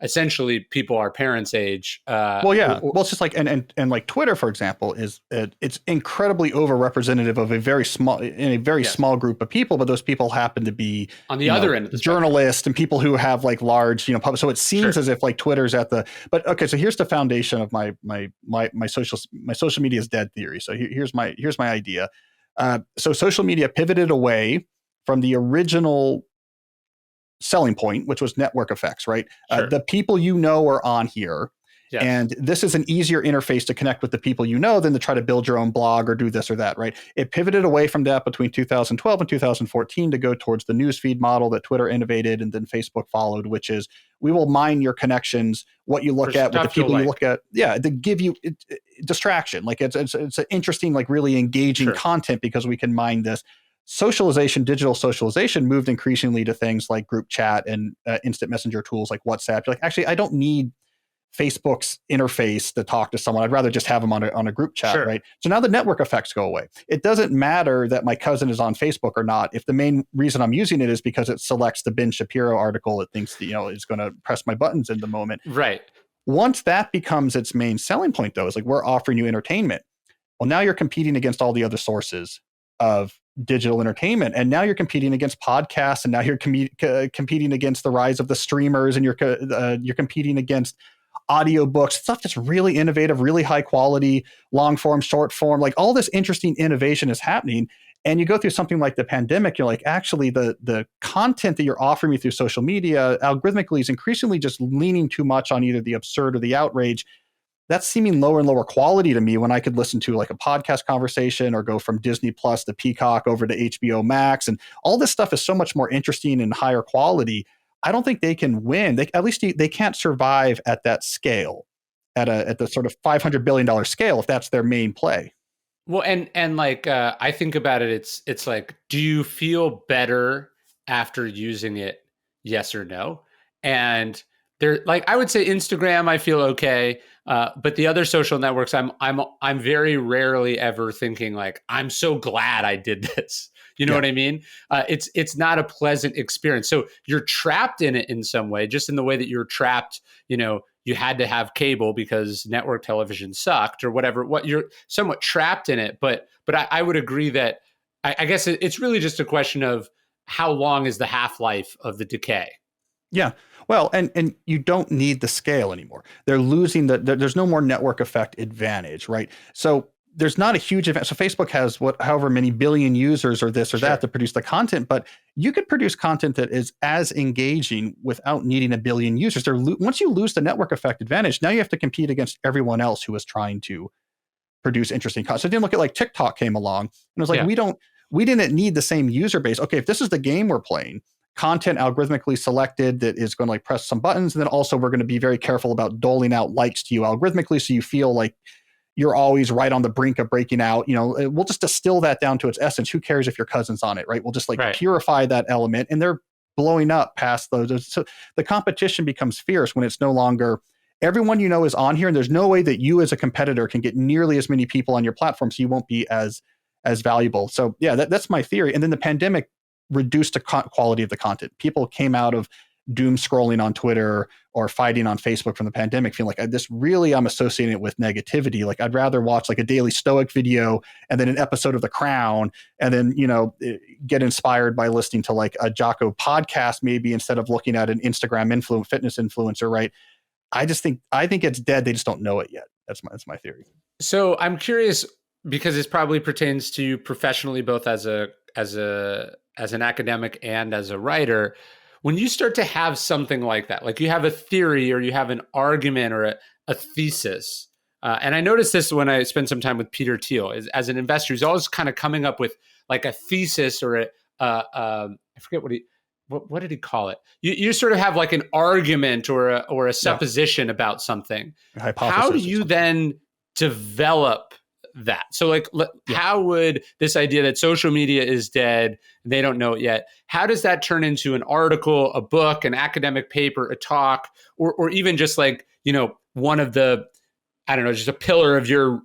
S2: essentially people our parents' age.
S1: Well, yeah. Well, it's just like and like Twitter, for example, is it's incredibly overrepresentative of a very small group of people, but those people happen to be
S2: on the other end of the
S1: journalists and people who have like large, so it seems as if like Twitter's at the. But okay, so here's the foundation of my social media is dead theory. So here's my idea. So social media pivoted away from the original selling point, which was network effects, right?
S2: Sure.
S1: The people are on here.
S2: Yes.
S1: And this is an easier interface to connect with the people than to try to build your own blog or do this or that, right? It pivoted away from that between 2012 and 2014 to go towards the newsfeed model that Twitter innovated and then Facebook followed, which is we will mine your connections, what you look at, what the people you look at, to give you distraction. Like it's an interesting, like really engaging content because we can mine this. Socialization, digital socialization moved increasingly to things like group chat and instant messenger tools like WhatsApp. You're like, actually, I don't need Facebook's interface to talk to someone. I'd rather just have them on a group chat, right? So now the network effects go away. It doesn't matter that my cousin is on Facebook or not. If the main reason I'm using it is because it selects the Ben Shapiro article, it thinks is going to press my buttons in the moment.
S2: Right.
S1: Once that becomes its main selling point, though, is like we're offering you entertainment. Well, now you're competing against all the other sources of digital entertainment, and now you're competing against podcasts, and now you're competing against the rise of the streamers, and you're competing against audiobooks, stuff that's really innovative, really high quality, long form, short form, like all this interesting innovation is happening. And you go through something like the pandemic, you're like, actually, the content that you're offering me through social media algorithmically is increasingly just leaning too much on either the absurd or the outrage. That's seeming lower and lower quality to me when I could listen to like a podcast conversation or go from Disney Plus to Peacock over to HBO Max. And all this stuff is so much more interesting and higher quality. I don't think they can win. They can't survive at that scale, at the sort of $500 billion scale, if that's their main play.
S2: Well, and like I think about it, it's like, do you feel better after using it? Yes or no? And there, like I would say Instagram, I feel okay, but the other social networks, I'm very rarely ever thinking like, I'm so glad I did this. You know what I mean? It's not a pleasant experience. So you're trapped in it in some way, just in the way that you're trapped. You had to have cable because network television sucked or whatever. What you're somewhat trapped in it, but I would agree that I guess it's really just a question of how long is the half-life of the decay.
S1: Yeah. Well, and you don't need the scale anymore. They're losing there's no more network effect advantage, right? So there's not a huge event. So Facebook has however many billion users or this or that to produce the content, but you could produce content that is as engaging without needing a billion users. Once you lose the network effect advantage, now you have to compete against everyone else who is trying to produce interesting content. So then look at like TikTok came along and it was like, we didn't need the same user base. Okay, if this is the game we're playing, content algorithmically selected that is going to like press some buttons, and then also we're going to be very careful about doling out likes to you algorithmically, so you feel like you're always right on the brink of breaking out. We'll just distill that down to its essence. Who cares if your cousin's on it, right? We'll just purify that element, and they're blowing up past those. So the competition becomes fierce when it's no longer everyone is on here, and there's no way that you as a competitor can get nearly as many people on your platform, so you won't be as valuable. So yeah, that's my theory. And then the pandemic reduced the quality of the content. People came out of doom scrolling on Twitter or fighting on Facebook from the pandemic feeling like I'm associating it with negativity. Like I'd rather watch like a daily Stoic video and then an episode of The Crown, and then get inspired by listening to like a Jocko podcast maybe instead of looking at an Instagram fitness influencer, right? I think it's dead. They just don't know it yet. That's my theory.
S2: So I'm curious, because this probably pertains to you professionally, both as an academic and as a writer. When you start to have something like that, like you have a theory or you have an argument or a thesis, and I noticed this when I spent some time with Peter Thiel, as an investor, he's always kind of coming up with like a thesis or I forget what did he call it? You sort of have like an argument or a supposition about something. How do you then develop that? So like, how would this idea that social media is dead, they don't know it yet, how does that turn into an article, a book, an academic paper, a talk, or even just like, one of the I don't know, just a pillar of your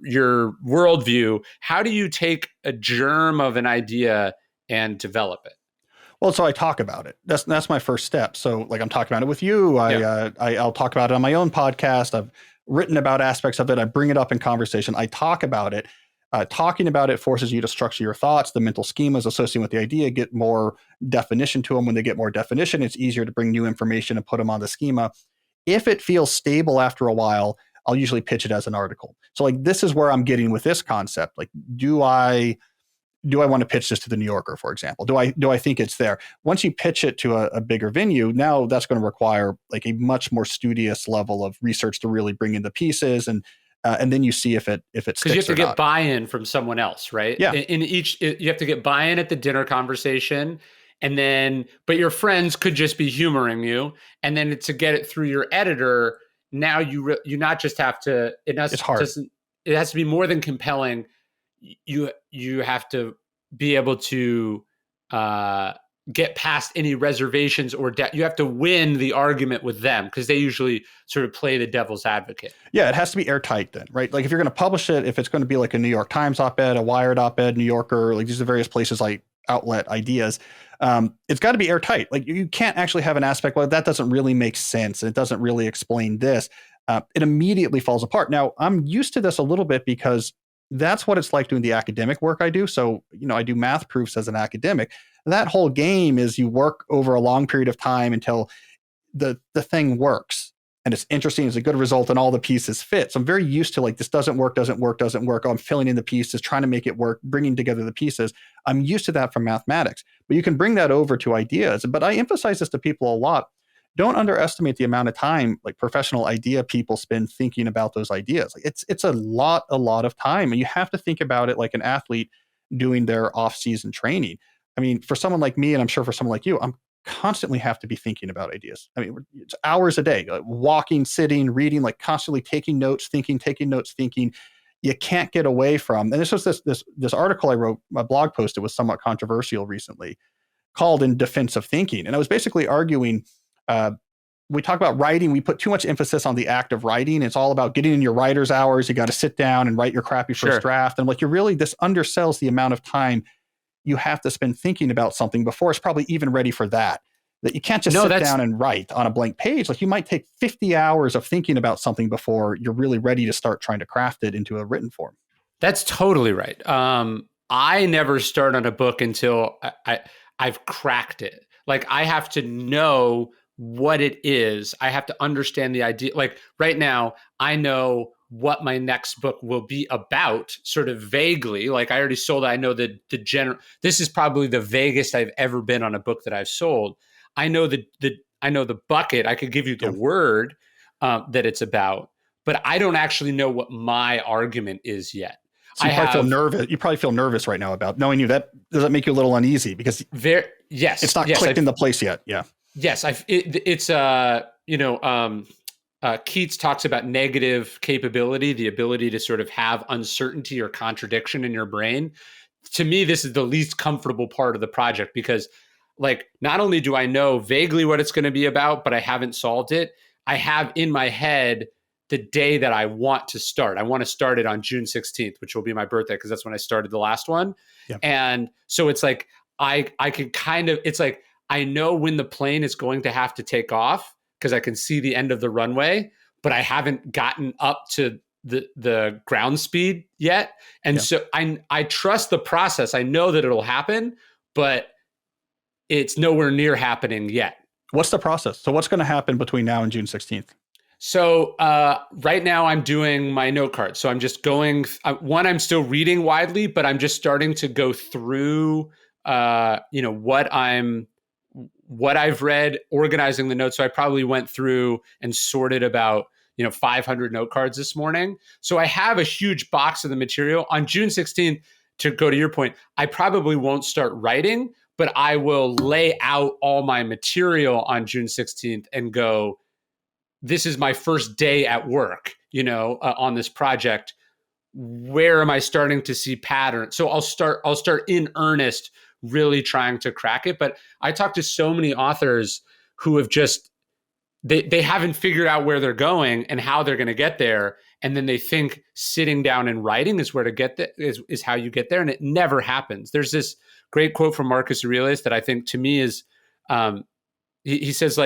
S2: worldview, how do you take a germ of an idea and develop it?
S1: Well, so I talk about it. That's my first step. So like I'm talking about it with you.
S2: Yeah.
S1: I'll talk about it on my own podcast. I've written about aspects of it. I bring it up in conversation. I talk about it. Talking about it forces you to structure your thoughts, the mental schemas associated with the idea, get more definition to them. When they get more definition, it's easier to bring new information and put them on the schema. If it feels stable after a while, I'll usually pitch it as an article. So like this is where I'm getting with this concept. Like, do I want to pitch this to the New Yorker, for example? Do I think it's there? Once you pitch it to a bigger venue, now that's going to require like a much more studious level of research to really bring in the pieces, and then you see if it sticks.
S2: Because you have to get
S1: not.
S2: buy-in from someone else, right?
S1: Yeah.
S2: You have to get buy-in at the dinner conversation, and then, but your friends could just be humoring you, and then to get it through your editor, now you not just have to.
S1: It's hard.
S2: It has to be more than compelling. You have to be able to get past any reservations or you have to win the argument with them, because they usually sort of play the devil's advocate.
S1: Yeah, it has to be airtight then, right? Like if you're going to publish it, if it's going to be like a New York Times op-ed, a Wired op-ed, New Yorker, like these are various places like outlet ideas. It's got to be airtight. Like you can't actually have an aspect, well, that doesn't really make sense. It doesn't really explain this. It immediately falls apart. Now, I'm used to this a little bit because that's what it's like doing the academic work I do. So, I do math proofs as an academic. That whole game is you work over a long period of time until the thing works. And it's interesting. It's a good result and all the pieces fit. So I'm very used to like, this doesn't work. Oh, I'm filling in the pieces, trying to make it work, bringing together the pieces. I'm used to that from mathematics, but you can bring that over to ideas. But I emphasize this to people a lot. Don't underestimate the amount of time like professional idea people spend thinking about those ideas. Like it's a lot of time, and you have to think about it like an athlete doing their off-season training. I mean, for someone like me, and I'm sure for someone like you, I'm constantly have to be thinking about ideas. I mean, it's hours a day, like walking, sitting, reading, like constantly taking notes, thinking. You can't get away from. And this was this article I wrote, my blog post. It was somewhat controversial recently, called "In Defense of Thinking," and I was basically arguing. We talk about writing. We put too much emphasis on the act of writing. It's all about getting in your writer's hours. You got to sit down and write your crappy first draft. And like this undersells the amount of time you have to spend thinking about something before it's probably even ready for that. That you can't just sit down and write on a blank page. Like you might take 50 hours of thinking about something before you're really ready to start trying to craft it into a written form.
S2: That's totally right. I never start on a book until I've cracked it. Like I have to know what it is. I have to understand the idea. Like right now, I know what my next book will be about, sort of vaguely. Like I already sold it. I know the general. This is probably the vaguest I've ever been on a book that I've sold. I know I know the bucket. I could give you the word that it's about, but I don't actually know what my argument is yet.
S1: So you probably feel nervous. You probably feel nervous right now about knowing you. That does that make you a little uneasy because
S2: yes,
S1: it's not clicked into place yet. Yeah.
S2: Yes, Keats talks about negative capability, the ability to sort of have uncertainty or contradiction in your brain. To me, this is the least comfortable part of the project because, like, not only do I know vaguely what it's going to be about, but I haven't solved it. I have in my head the day that I want to start. I want to start it on June 16th, which will be my birthday because that's when I started the last one. Yeah. And so it's like I can kind of, it's like I know when the plane is going to have to take off because I can see the end of the runway, but I haven't gotten up to the ground speed yet. And so I trust the process. I know that it'll happen, but it's nowhere near happening yet.
S1: What's the process? So what's going to happen between now and June 16th?
S2: So right now I'm doing my note card. So I'm just going, I'm still reading widely, but I'm just starting to go through, what I've read, organizing the notes. So I probably went through and sorted about, 500 note cards this morning. So I have a huge box of the material. On June 16th, to go to your point, I probably won't start writing, but I will lay out all my material on June 16th and go, this is my first day at work, on this project. Where am I starting to see patterns? So I'll start in earnest, really trying to crack it. But I talk to so many authors who have just, they haven't figured out where they're going and how they're going to get there. and then they think sitting down and writing is where to get there, is how you get there, and it never happens. There's this great quote from Marcus Aurelius that I think to me is, he says,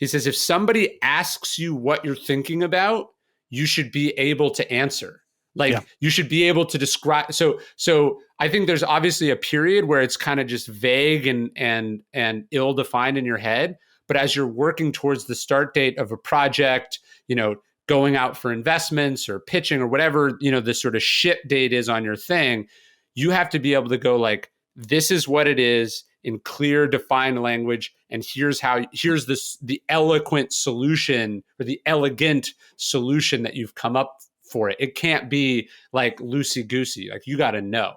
S2: if somebody asks you what you're thinking about, you should be able to answer.
S1: Yeah.
S2: You should be able to describe. So I think there's obviously a period where it's kind of just vague and ill-defined in your head. But as you're working towards the start date of a project, going out for investments or pitching or whatever, the sort of ship date is on your thing, you have to be able to go like, this is what it is in clear, defined language, and here's the eloquent solution or the elegant solution that you've come up for it. It can't be like loosey goosey. Like, you got to know.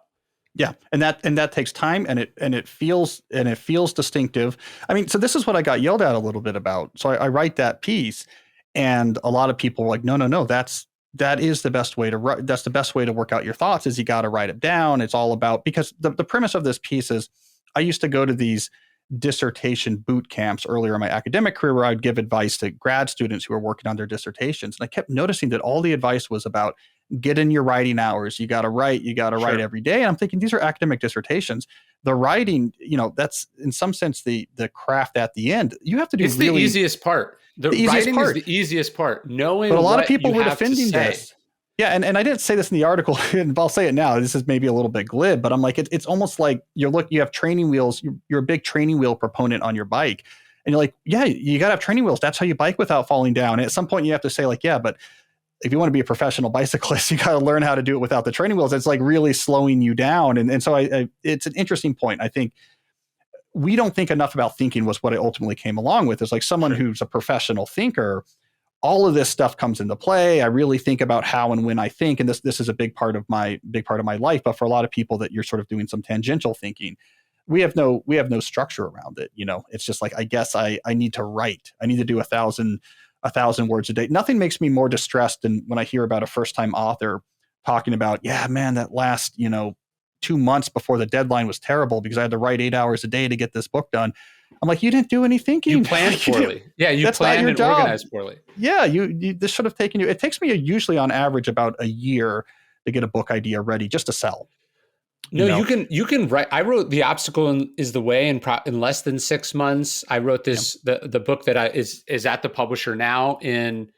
S1: Yeah, and that takes time, and it feels distinctive. I mean, so this is what I got yelled at a little bit about. So I write that piece, and a lot of people were like, no, that is the best way to write. That's the best way to work out your thoughts, is you got to write it down. It's all about, because the premise of this piece is, I used to go to these dissertation boot camps earlier in my academic career where I'd give advice to grad students who were working on their dissertations. And I kept noticing that all the advice was about, get in your writing hours. You got to write
S2: Sure.
S1: every day. And I'm thinking, these are academic dissertations. The writing, that's in some sense the craft at the end. You have to do
S2: it's the easiest part. The writing is the easiest part. Knowing,
S1: but a lot
S2: what
S1: of people
S2: you
S1: were
S2: have
S1: defending
S2: to say.
S1: this. Yeah, and I didn't say this in the article, and I'll say it now. This is maybe a little bit glib, but I'm like, it's almost like you have training wheels. You're a big training wheel proponent on your bike, and you're like, yeah, you got to have training wheels. That's how you bike without falling down. And at some point, you have to say like, yeah, but if you want to be a professional bicyclist, you got to learn how to do it without the training wheels. It's like really slowing you down. And so it's an interesting point. I think we don't think enough about thinking, was what I ultimately came along with. Is like someone who's a professional thinker, all of this stuff comes into play. I really think about how and when I think, and this is a big part of my life. But for a lot of people that you're sort of doing some tangential thinking, we have no structure around it. It's just like, I guess I need to write. I need to do 1,000 words a day. Nothing makes me more distressed than when I hear about a first-time author talking about, yeah, man, that last 2 months before the deadline was terrible because I had to write 8 hours a day to get this book done. I'm like, you didn't do any thinking.
S2: You planned poorly. Yeah, you planned and organized poorly.
S1: Yeah, this should have taken you. It takes me usually on average about a year to get a book idea ready just to sell.
S2: No, you can write. I wrote The Obstacle is the Way in less than 6 months. I wrote this the book that is at the publisher now in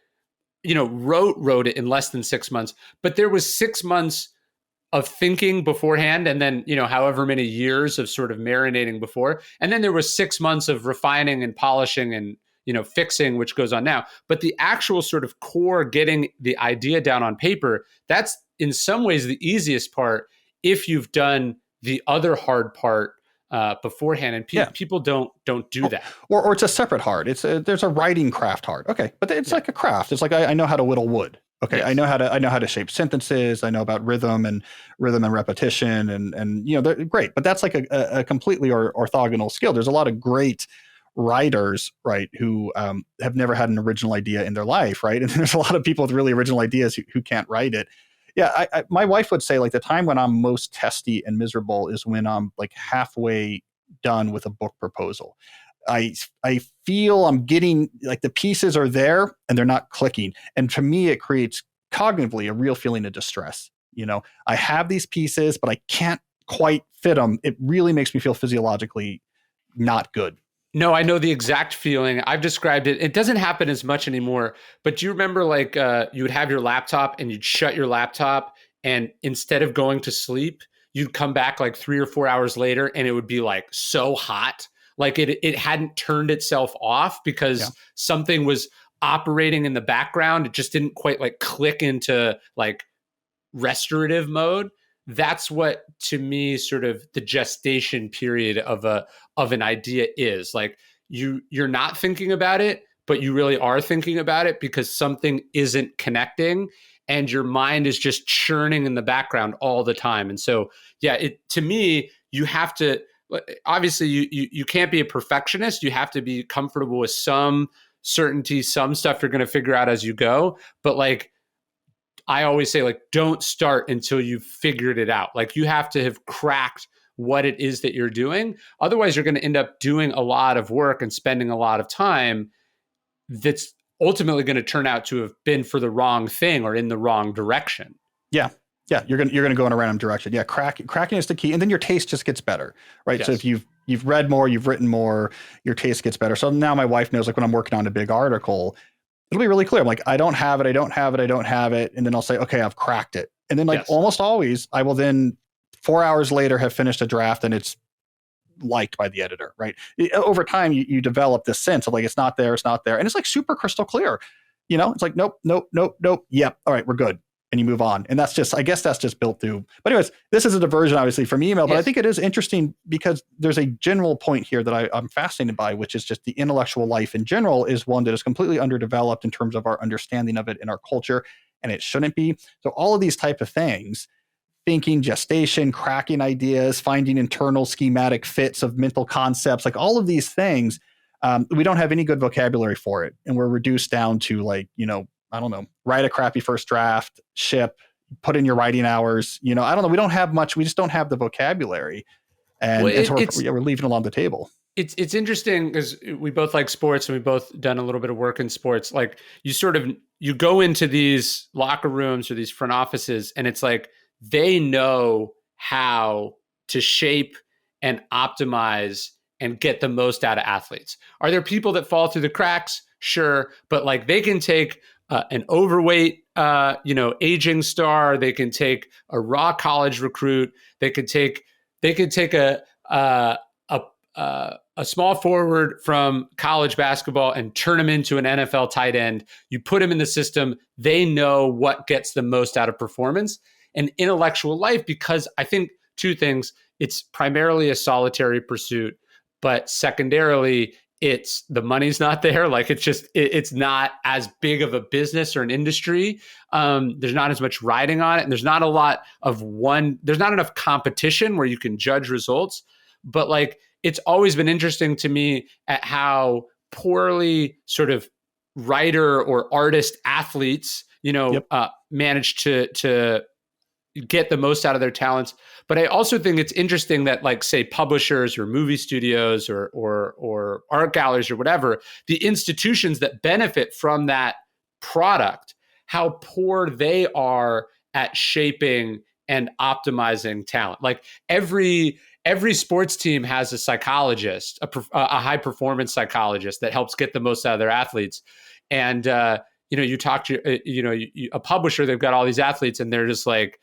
S2: wrote it in less than 6 months. But there was 6 months of thinking beforehand, and then however many years of sort of marinating before, and then there was 6 months of refining and polishing and fixing, which goes on now. But the actual sort of core, getting the idea down on paper, that's in some ways the easiest part if you've done the other hard part beforehand, and people don't do that.
S1: Or it's a separate hard. There's a writing craft hard. Okay, but it's like a craft. It's like I know how to whittle wood. Okay, yes. I know how to shape sentences. I know about rhythm and repetition, and they're great. But that's like a completely orthogonal skill. There's a lot of great writers, right, who have never had an original idea in their life, right? And there's a lot of people with really original ideas who can't write it. Yeah, my wife would say, like, the time when I'm most testy and miserable is when I'm like halfway done with a book proposal. I feel I'm getting, like, the pieces are there and they're not clicking. And to me, it creates cognitively a real feeling of distress. I have these pieces, but I can't quite fit them. It really makes me feel physiologically not good.
S2: No, I know the exact feeling. I've described it. It doesn't happen as much anymore. But do you remember, like, you would have your laptop and you'd shut your laptop, and instead of going to sleep, you'd come back like 3 or 4 hours later and it would be like so hot. Like it hadn't turned itself off because something was operating in the background. It just didn't quite like click into like restorative mode. That's what, to me, sort of the gestation period of an idea is. Like, you're not thinking about it, but you really are thinking about it because something isn't connecting, and your mind is just churning in the background all the time. And so, to me, you have to, obviously you can't be a perfectionist. You have to be comfortable with some certainty, some stuff you're going to figure out as you go. But like, I always say, like, don't start until you've figured it out. Like, you have to have cracked what it is that you're doing. Otherwise, you're going to end up doing a lot of work and spending a lot of time that's ultimately going to turn out to have been for the wrong thing or in the wrong direction.
S1: Yeah. Yeah. You're gonna go in a random direction. Yeah. Cracking is the key. And then your taste just gets better. Right.
S2: Yes.
S1: So if you've read more, you've written more, your taste gets better. So now my wife knows, like, when I'm working on a big article, it'll be really clear. I'm like, I don't have it. I don't have it. I don't have it. And then I'll say, okay, I've cracked it. And then, like,
S2: Yes.
S1: almost always I will then 4 hours later have finished a draft and it's liked by the editor, right? Over time, you develop this sense of, like, it's not there, it's not there. And it's like super crystal clear. It's like, nope, nope, nope, nope. Yep. All right, we're good. And you move on. And I guess that's just built through. But anyways, this is a diversion, obviously, from email, but I think it is interesting because there's a general point here that I'm fascinated by, which is just the intellectual life in general is one that is completely underdeveloped in terms of our understanding of it in our culture, and it shouldn't be. So all of these type of things, thinking, gestation, cracking ideas, finding internal schematic fits of mental concepts, like all of these things, we don't have any good vocabulary for it. And we're reduced down to, like, I don't know, write a crappy first draft, ship, put in your writing hours. I don't know. We don't have much. We just don't have the vocabulary. And, so we're leaving along the table.
S2: It's interesting because we both like sports and we both done a little bit of work in sports. Like, you go into these locker rooms or these front offices, and it's like, they know how to shape and optimize and get the most out of athletes. Are there people that fall through the cracks? Sure. But, like, they can take an overweight, aging star. They can take a raw college recruit. They could take a small forward from college basketball and turn him into an NFL tight end. You put him in the system. They know what gets the most out of performance. And intellectual life, because I think two things: it's primarily a solitary pursuit, but secondarily, it's the money's not there. Like, it's not as big of a business or an industry. There's not as much riding on it, and there's not a lot of there's not enough competition where you can judge results. But, like, it's always been interesting to me at how poorly sort of writer or artist athletes, manage to get the most out of their talents. But I also think it's interesting that, like, say, publishers or movie studios or art galleries or whatever, the institutions that benefit from that product, how poor they are at shaping and optimizing talent. Like, every sports team has a psychologist, a high performance psychologist that helps get the most out of their athletes. And you talk to a publisher, they've got all these athletes, and they're just like,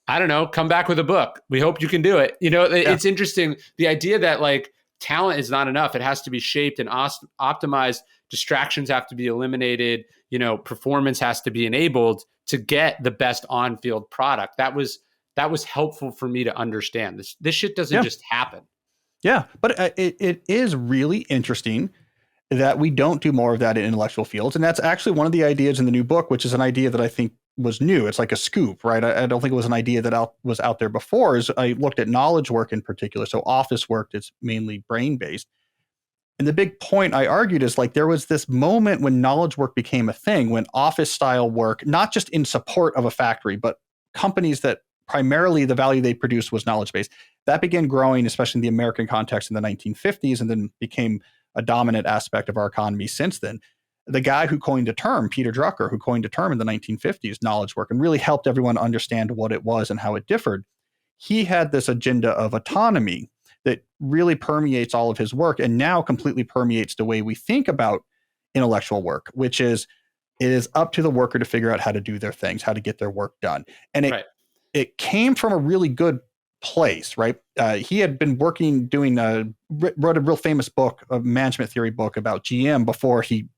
S2: I don't know, come back with a book. We hope you can do it. It's interesting. The idea that, like, talent is not enough. It has to be shaped and optimized. Distractions have to be eliminated. Performance has to be enabled to get the best on-field product. That was helpful for me to understand. This shit doesn't just happen.
S1: Yeah, but it is really interesting that we don't do more of that in intellectual fields. And that's actually one of the ideas in the new book, which is an idea that I think was new. It's like a scoop, right? I don't think it was an idea that was out there before. Is I looked at knowledge work in particular. So office work is mainly brain-based. And the big point I argued is, like, there was this moment when knowledge work became a thing, when office style work, not just in support of a factory, but companies that primarily the value they produced was knowledge-based, that began growing, especially in the American context, in the 1950s, and then became a dominant aspect of our economy since then. The guy who coined the term, Peter Drucker, who coined the term in the 1950s, knowledge work, and really helped everyone understand what it was and how it differed, he had this agenda of autonomy that really permeates all of his work, and now completely permeates the way we think about intellectual work, which is, it is up to the worker to figure out how to do their things, how to get their work done. And it came from a really good place, right? He had been wrote a real famous book, a management theory book about GM before he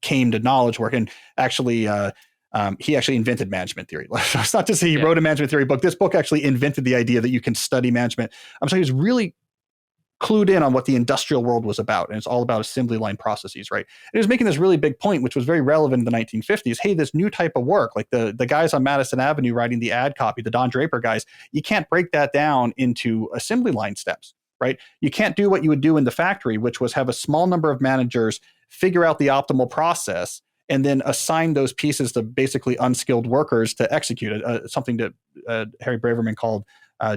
S1: came to knowledge work. And actually, he actually invented management theory. It's not to say he wrote a management theory book. This book actually invented the idea that you can study management. So he was really clued in on what the industrial world was about. And it's all about assembly line processes, right? And he was making this really big point, which was very relevant in the 1950s. Hey, this new type of work, like the guys on Madison Avenue writing the ad copy, the Don Draper guys, you can't break that down into assembly line steps, right? You can't do what you would do in the factory, which was have a small number of managers figure out the optimal process and then assign those pieces to basically unskilled workers to execute it. Something that Harry Braverman called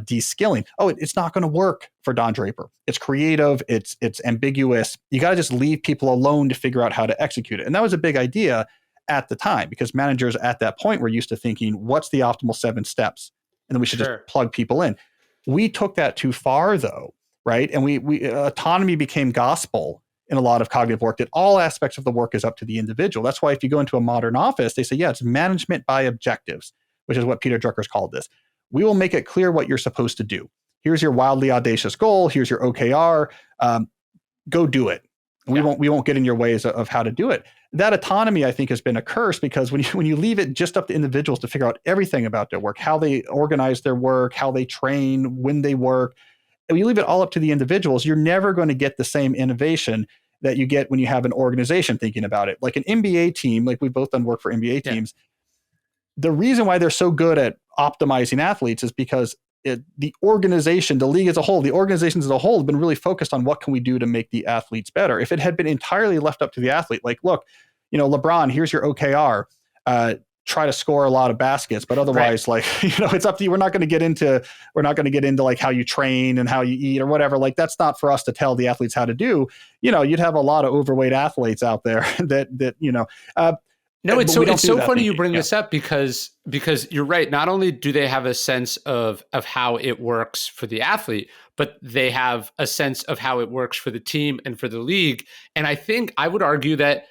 S1: de-skilling. Oh, it's not going to work for Don Draper. It's creative. It's ambiguous. You got to just leave people alone to figure out how to execute it. And that was a big idea at the time, because managers at that point were used to thinking, what's the optimal 7 steps? And then we should just plug people in. We took that too far, though, right? And we autonomy became gospel in a lot of cognitive work, that all aspects of the work is up to the individual. That's why if you go into a modern office, they say, yeah, it's management by objectives, which is what Peter Drucker's called this. We will make it clear what you're supposed to do. Here's your wildly audacious goal. Here's your OKR. Go do it. We won't get in your ways of how to do it. That autonomy, I think, has been a curse, because when you leave it just up to individuals to figure out everything about their work, how they organize their work, how they train, when they work, and you leave it all up to the individuals, you're never going to get the same innovation that you get when you have an organization thinking about it. Like an MBA team, like we've both done work for MBA teams. The reason why they're so good at optimizing athletes is because the organization, the league as a whole, the organizations as a whole have been really focused on what can we do to make the athletes better. If it had been entirely left up to the athlete, like, look, LeBron, here's your OKR, try to score a lot of baskets, but otherwise, like, it's up to you. We're not going to get into like how you train and how you eat or whatever. Like, that's not for us to tell the athletes how to do. You'd have a lot of overweight athletes out there that
S2: no, it's so funny you bring this up, because you're right. Not only do they have a sense of how it works for the athlete, but they have a sense of how it works for the team and for the league. And I think I would argue that,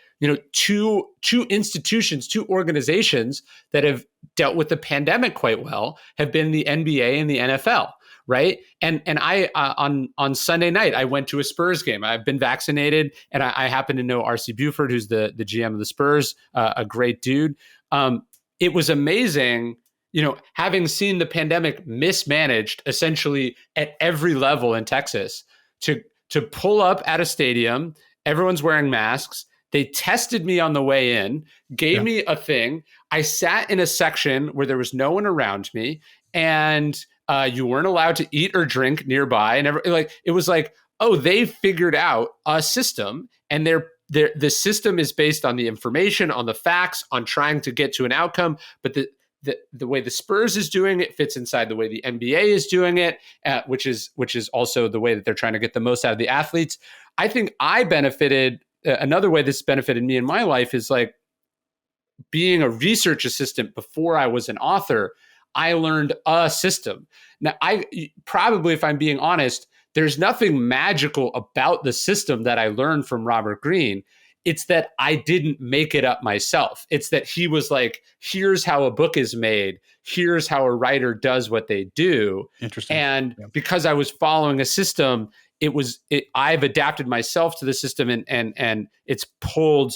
S2: two institutions, two organizations that have dealt with the pandemic quite well have been the NBA and the NFL. Right. And I, on Sunday night, I went to a Spurs game. I've been vaccinated, and I happen to know R.C. Buford, who's the GM of the Spurs, a great dude. It was amazing, having seen the pandemic mismanaged essentially at every level in Texas, to pull up at a stadium. Everyone's wearing masks. They tested me on the way in, gave me a thing. I sat in a section where there was no one around me, and you weren't allowed to eat or drink nearby. And it was like, oh, they figured out a system, and the system is based on the information, on the facts, on trying to get to an outcome. But the way the Spurs is doing it fits inside the way the NBA is doing it, which is also the way that they're trying to get the most out of the athletes. I think I benefited. Another way this benefited me in my life is like being a research assistant before I was an author. I learned a system. Now, if I'm being honest, there's nothing magical about the system that I learned from Robert Greene. It's that I didn't make it up myself. It's that he was like, here's how a book is made. Here's how a writer does what they do.
S1: Interesting.
S2: And because I was following a system, I've adapted myself to the system, and it's pulled,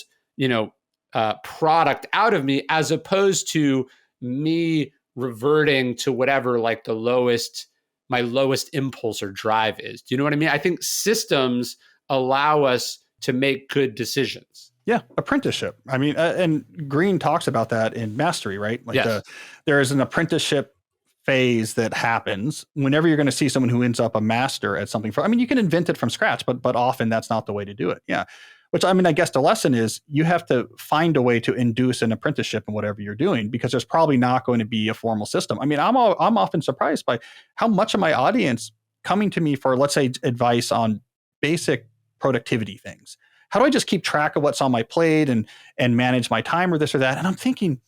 S2: product out of me, as opposed to me reverting to whatever like my lowest impulse or drive is. Do you know what I mean? I think systems allow us to make good decisions.
S1: Yeah, apprenticeship. I mean, and Greene talks about that in Mastery, right? Like there is an apprenticeship phase that happens whenever you're going to see someone who ends up a master at something. You can invent it from scratch, but often that's not the way to do it. Yeah. Which, I guess the lesson is you have to find a way to induce an apprenticeship in whatever you're doing, because there's probably not going to be a formal system. I'm often surprised by how much of my audience coming to me for, let's say, advice on basic productivity things. How do I just keep track of what's on my plate and manage my time, or this or that? And I'm thinking,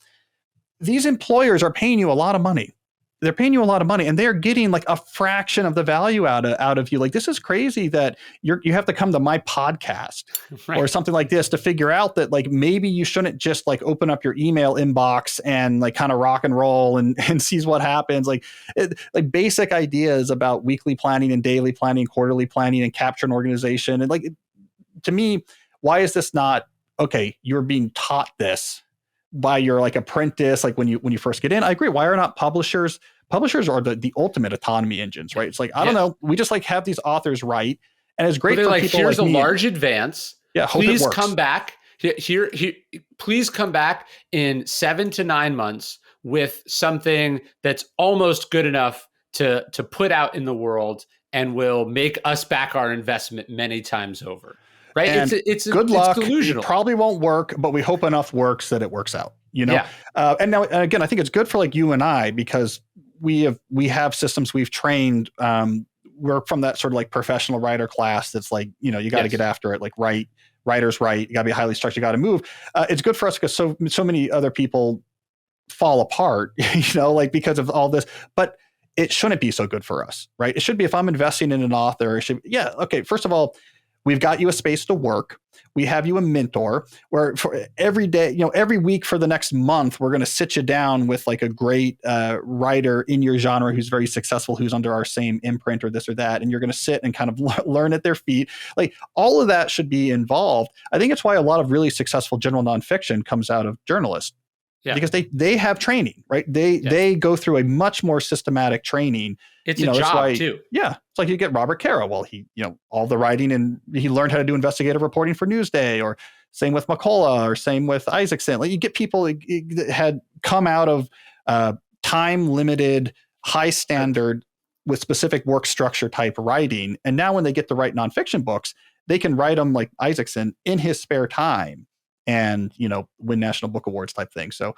S1: these employers are paying you a lot of money. They're paying you a lot of money, and they're getting like a fraction of the value out of you. Like, this is crazy that you have to come to my podcast or something like this to figure out that like maybe you shouldn't just like open up your email inbox and like kind of rock and roll and sees what happens. Like basic ideas about weekly planning and daily planning, quarterly planning, and capture an organization. And like, to me, why is this not okay? You're being taught this by your like apprentice, like when you first get in. I agree. Why are not publishers are the ultimate autonomy engines, right? It's like, I don't know. We just like have these authors write, and it's great for
S2: like,
S1: people
S2: here's
S1: like
S2: a
S1: me.
S2: large advance.
S1: Yeah.
S2: Please come back here. Please come back in 7 to 9 months with something that's almost good enough to put out in the world, and will make us back our investment many times over. Right.
S1: And
S2: it's
S1: good luck.
S2: It's delusional.
S1: It probably won't work, but we hope enough works that it works out, And now, again, I think it's good for like you and I, because we have systems we've trained. We're from that sort of like professional writer class. That's like, you got to get after it. Like writers write, you got to be highly structured, you got to move. It's good for us because so many other people fall apart, like because of all this, but it shouldn't be so good for us, right? It should be, if I'm investing in an author, it should, okay. First of all, we've got you a space to work. We have you a mentor where for every day, every week for the next month, we're going to sit you down with like a great writer in your genre who's very successful, who's under our same imprint or this or that. And you're going to sit and kind of learn at their feet. Like all of that should be involved. I think it's why a lot of really successful general nonfiction comes out of journalists. Yeah. Because they have training, right? They go through a much more systematic training.
S2: It's a job too.
S1: Yeah. It's like you get Robert Caro. Well, he, all the writing, and he learned how to do investigative reporting for Newsday, or same with McCullough, or same with Isaacson. Like you get people that had come out of time limited, high standard with specific work structure type writing. And now when they get to write nonfiction books, they can write them like Isaacson in his spare time and, win national book awards type thing. So,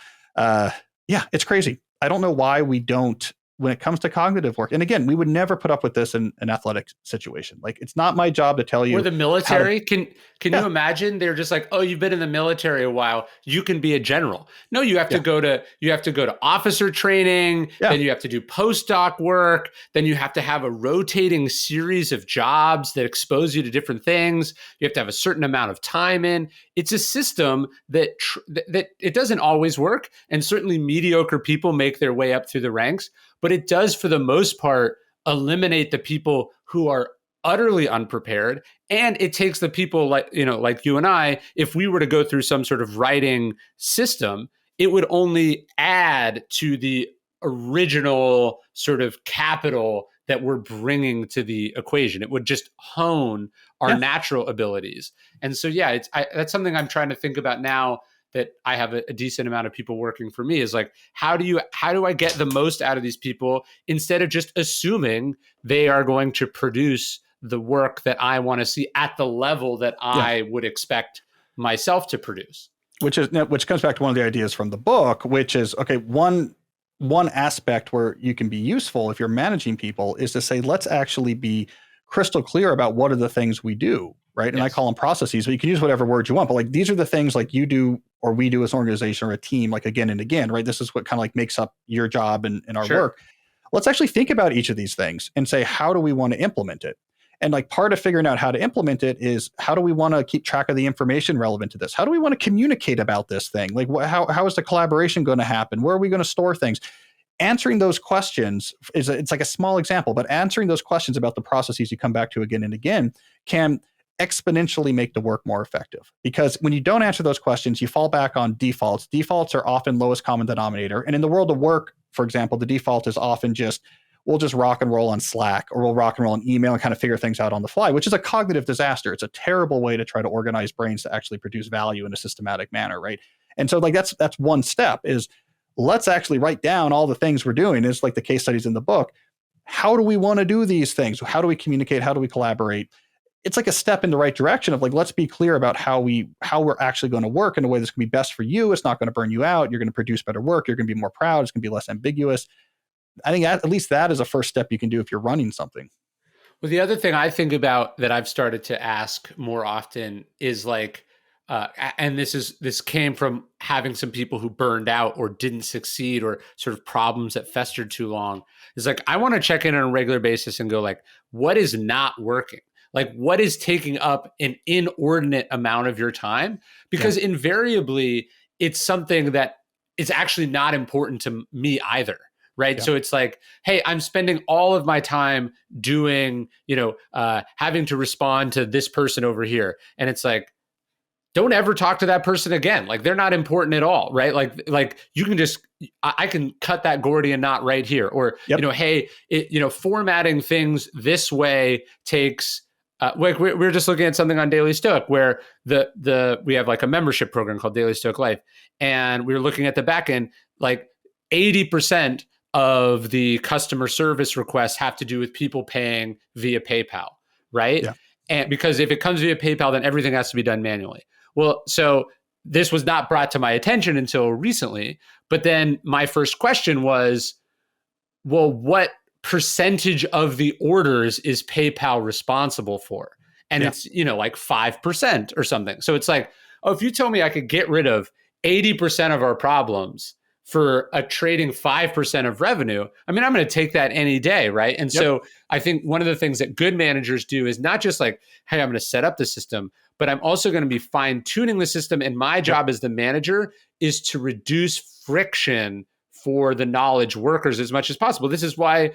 S1: it's crazy. I don't know why we don't, when it comes to cognitive work. And again, we would never put up with this in an athletic situation. Like, it's not my job to tell you.
S2: Or the military. Can you imagine? They're just like, oh, you've been in the military a while, you can be a general. No, you have to go to officer training. Then you have to do postdoc work. Then you have to have a rotating series of jobs that expose you to different things. You have to have a certain amount of time in. It's a system that it doesn't always work. And certainly mediocre people make their way up through the ranks. But it does, for the most part, eliminate the people who are utterly unprepared. And it takes the people like you and I, if we were to go through some sort of writing system, it would only add to the original sort of capital that we're bringing to the equation. It would just hone our natural abilities. And so, that's something I'm trying to think about now that I have a decent amount of people working for me, is like, how do I get the most out of these people instead of just assuming they are going to produce the work that I want to see at the level that I would expect myself to produce. Which
S1: comes back to one of the ideas from the book, which is, okay, one aspect where you can be useful if you're managing people is to say, let's actually be crystal clear about what are the things we do. Right. And I call them processes, but you can use whatever words you want. But like, these are the things like you do or we do as an organization or a team, like again and again, right? This is what kind of like makes up your job and our work. Let's actually think about each of these things and say, how do we want to implement it? And like part of figuring out how to implement it is, how do we want to keep track of the information relevant to this? How do we want to communicate about this thing? Like how is the collaboration going to happen? Where are we going to store things? Answering those questions it's like a small example, but answering those questions about the processes you come back to again and again can exponentially make the work more effective. Because when you don't answer those questions, you fall back on defaults. Defaults are often lowest common denominator. And in the world of work, for example, the default is often we'll just rock and roll on Slack, or we'll rock and roll on email and kind of figure things out on the fly, which is a cognitive disaster. It's a terrible way to try to organize brains to actually produce value in a systematic manner, right? And so like that's one step, is let's actually write down all the things we're doing. It's like the case studies in the book. How do we want to do these things? How do we communicate? How do we collaborate? It's like a step in the right direction of like, let's be clear about how we're actually going to work in a way that's going to be best for you. It's not going to burn you out. You're going to produce better work. You're going to be more proud. It's going to be less ambiguous. I think at least that is a first step you can do if you're running something.
S2: Well, the other thing I think about that I've started to ask more often is like, and this came from having some people who burned out or didn't succeed, or sort of problems that festered too long, is like, I want to check in on a regular basis and go like, what is not working? Like, what is taking up an inordinate amount of your time? Because invariably it's something that is actually not important to me either. Right. Yeah. So it's like, hey, I'm spending all of my time doing, having to respond to this person over here. And it's like, don't ever talk to that person again. Like, they're not important at all. Right. Like you can just, I can cut that Gordian knot right here. Or, hey, formatting things this way takes, we're just looking at something on Daily Stoic where we have like a membership program called Daily Stoic Life. And we were looking at the back end, like 80% of the customer service requests have to do with people paying via PayPal, right? Yeah. And because if it comes via PayPal, then everything has to be done manually. Well, so this was not brought to my attention until recently. But then my first question was, well, what percentage of the orders is PayPal responsible for? And
S1: Yeah.
S2: it's, like 5% or something. So it's like, oh, if you tell me I could get rid of 80% of our problems for a trading 5% of revenue, I mean, I'm going to take that any day, right? And
S1: Yep.
S2: so I think one of the things that good managers do is not just like, hey, I'm going to set up the system, but I'm also going to be fine tuning the system. And my
S1: Yep.
S2: job as the manager is to reduce friction for the knowledge workers as much as possible. This is why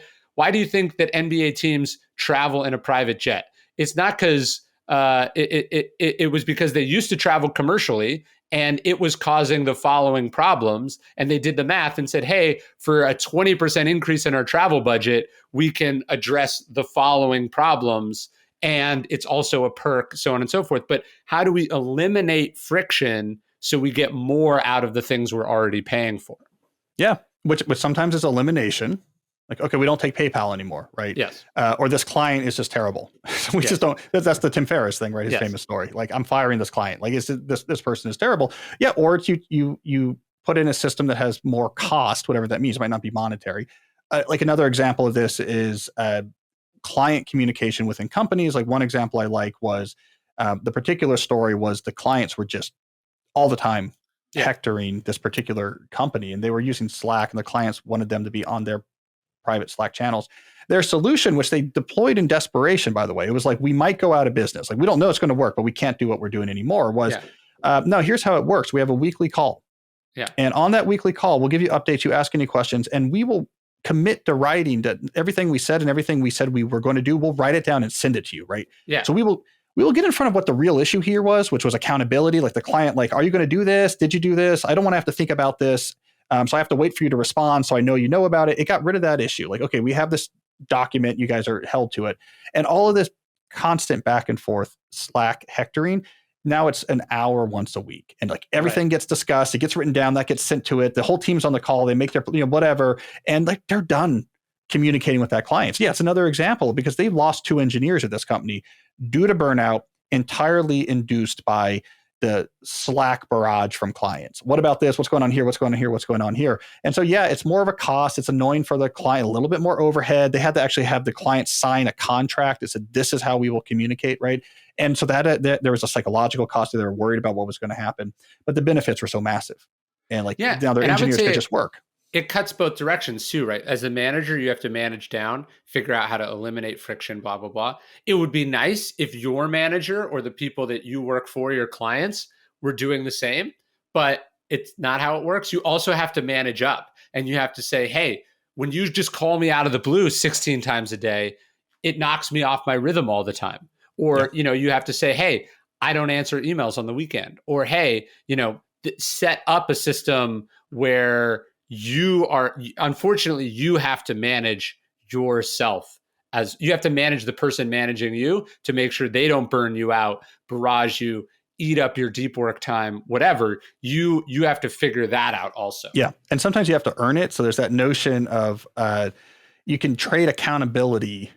S2: do you think that NBA teams travel in a private jet? It's not because it was because they used to travel commercially and it was causing the following problems. And they did the math and said, hey, for a 20% increase in our travel budget, we can address the following problems. And it's also a perk, so on and so forth. But how do we eliminate friction so we get more out of the things we're already paying for?
S1: Yeah. Which sometimes is elimination. Like, okay, we don't take PayPal anymore, right?
S2: Yes.
S1: Or this client is just terrible. We
S2: Yes.
S1: just don't. That's the Tim Ferriss thing, right? His
S2: Yes.
S1: famous story. Like, I'm firing this client. Like, this person is terrible. Yeah. Or it's you put in a system that has more cost, whatever that means. It might not be monetary. Like another example of this is client communication within companies. Like one example I like was the particular story was the clients were just all the time hectoring this particular company, and they were using Slack, and the clients wanted them to be on their private Slack channels. Their solution, which they deployed in desperation, by the way, it was like, we might go out of business. Like, we don't know it's going to work, but we can't do what we're doing anymore. Was no, here's how it works. We have a weekly call.
S2: Yeah.
S1: And on that weekly call, we'll give you updates, you ask any questions, and we will commit to writing that everything we said and everything we said we were going to do, we'll write it down and send it to you, right?
S2: Yeah.
S1: So we will get in front of what the real issue here was, which was accountability. Like the client, like, are you going to do this? Did you do this? I don't want to have to think about this. So I have to wait for you to respond so I know you know about it. It got rid of that issue. Like, okay, we have this document, you guys are held to it. And all of this constant back and forth Slack hectoring, now it's an hour once a week. And like everything gets discussed, it gets written down, that gets sent to it. The whole team's on the call, they make their, whatever. And like they're done communicating with that client. So yeah, it's another example because they've lost 2 engineers at this company due to burnout, entirely induced by the Slack barrage from clients. What about this? What's going on here? What's going on here? What's going on here? And so, yeah, it's more of a cost. It's annoying for the client, a little bit more overhead. They had to actually have the client sign a contract that said, this is how we will communicate, right? And so that there was a psychological cost. They were worried about what was going to happen, but the benefits were so massive. And like now their engineers could just work.
S2: It cuts both directions too, right? As a manager, you have to manage down, figure out how to eliminate friction, blah, blah, blah. It would be nice if your manager or the people that you work for, your clients, were doing the same, but it's not how it works. You also have to manage up and you have to say, hey, when you just call me out of the blue 16 times a day, it knocks me off my rhythm all the time. Or, you have to say, hey, I don't answer emails on the weekend. Or, hey, set up a system where unfortunately, you have to manage yourself, as you have to manage the person managing you to make sure they don't burn you out, barrage you, eat up your deep work time, whatever. You have to figure that out also.
S1: Yeah. And sometimes you have to earn it. So there's that notion of you can trade accountability,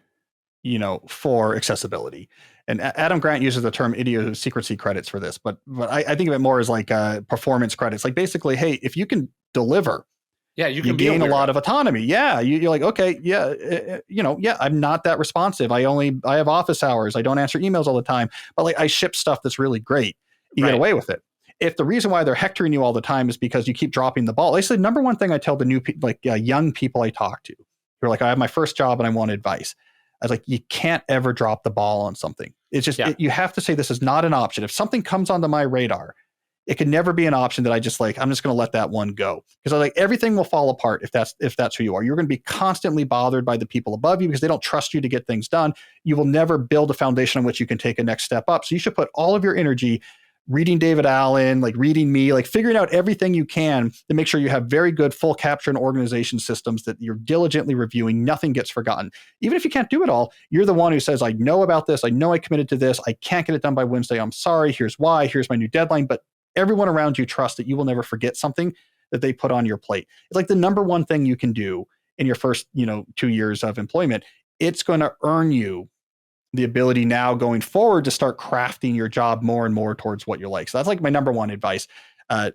S1: for accessibility. And Adam Grant uses the term idiosyncrasy credits for this, but I think of it more as like performance credits. Like basically, hey, if you can deliver,
S2: you can
S1: gain a lot of autonomy. Yeah. You're like, okay, I'm not that responsive. I have office hours. I don't answer emails all the time, but like I ship stuff that's really great. You get away with it. If the reason why they're hectoring you all the time is because you keep dropping the ball, it's the number one thing I tell the new young people I talk to who are like, I have my first job and I want advice. I was like, you can't ever drop the ball on something. It's just, you have to say, this is not an option. If something comes onto my radar, it can never be an option that I'm just going to let that one go. Because I everything will fall apart if that's who you are. You're going to be constantly bothered by the people above you because they don't trust you to get things done. You will never build a foundation on which you can take a next step up. So you should put all of your energy reading David Allen, like reading me, like figuring out everything you can to make sure you have very good full capture and organization systems that you're diligently reviewing. Nothing gets forgotten. Even if you can't do it all, you're the one who says, I know about this. I know I committed to this. I can't get it done by Wednesday. I'm sorry. Here's why. Here's my new deadline. But everyone around you trusts that you will never forget something that they put on your plate. It's like the number one thing you can do in your first, 2 years of employment. It's going to earn you the ability now going forward to start crafting your job more and more towards what you like. So that's like my number one advice.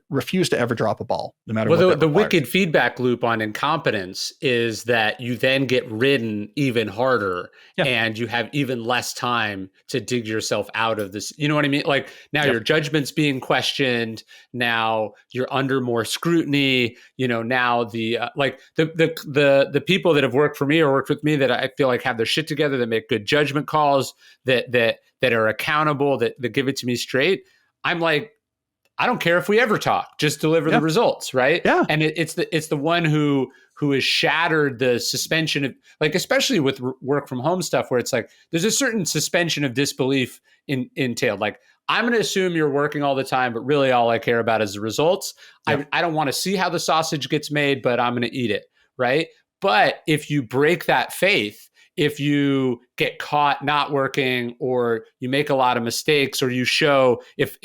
S1: refuse to ever drop a ball, no matter
S2: Well,
S1: what
S2: the,
S1: that
S2: the
S1: requires.
S2: wicked feedback loop on incompetence is that you then get ridden even harder
S1: Yeah.
S2: and you have even less time to dig yourself out of this. You know what I mean? Like now
S1: Yep.
S2: your judgment's being questioned. Now you're under more scrutiny. Now the people that have worked for me or worked with me that I feel like have their shit together, that make good judgment calls, that are accountable, that give it to me straight. I'm like, I don't care if we ever talk, just deliver the
S1: Yeah.
S2: results, right?
S1: Yeah.
S2: And it's the one who has shattered the suspension of, like, especially with work from home stuff, where it's like there's a certain suspension of disbelief entailed. Like, I'm going to assume you're working all the time, but really all I care about is the results.
S1: Yeah.
S2: I don't want to see how the sausage gets made, but I'm going to eat it, right? But if you break that faith, if you get caught not working, or you make a lot of mistakes, or you show if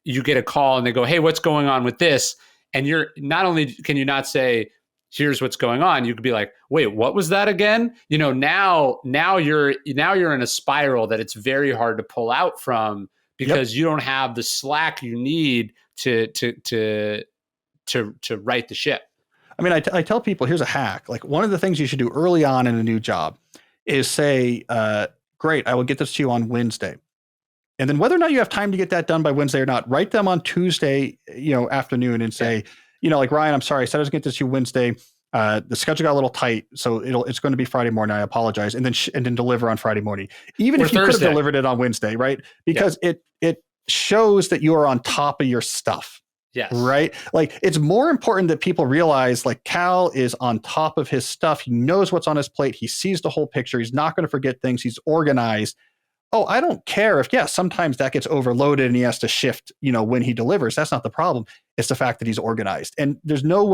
S2: you get a call and they go, "Hey, what's going on with this?" And you're not only can you not say, "Here's what's going on," you could be like, "Wait, what was that again?" Now you're in a spiral that it's very hard to pull out from, because you don't have the slack you need to right the ship.
S1: I mean, I tell people, here's a hack. Like, one of the things you should do early on in a new job is say, great, I will get this to you on Wednesday. And then whether or not you have time to get that done by Wednesday or not, write them on Tuesday, afternoon, and say, like, Ryan, I'm sorry, I said I was going to get this to you Wednesday. The schedule got a little tight, so it's going to be Friday morning. I apologize. And then deliver on Friday morning, even if you could have delivered it on Wednesday, right? Because it shows that you are on top of your stuff.
S2: Yes.
S1: Right. Like, it's more important that people realize, like, Cal is on top of his stuff. He knows what's on his plate. He sees the whole picture. He's not going to forget things. He's organized. Oh, I don't care if, sometimes that gets overloaded and he has to shift, when he delivers. That's not the problem. It's the fact that he's organized. And there's no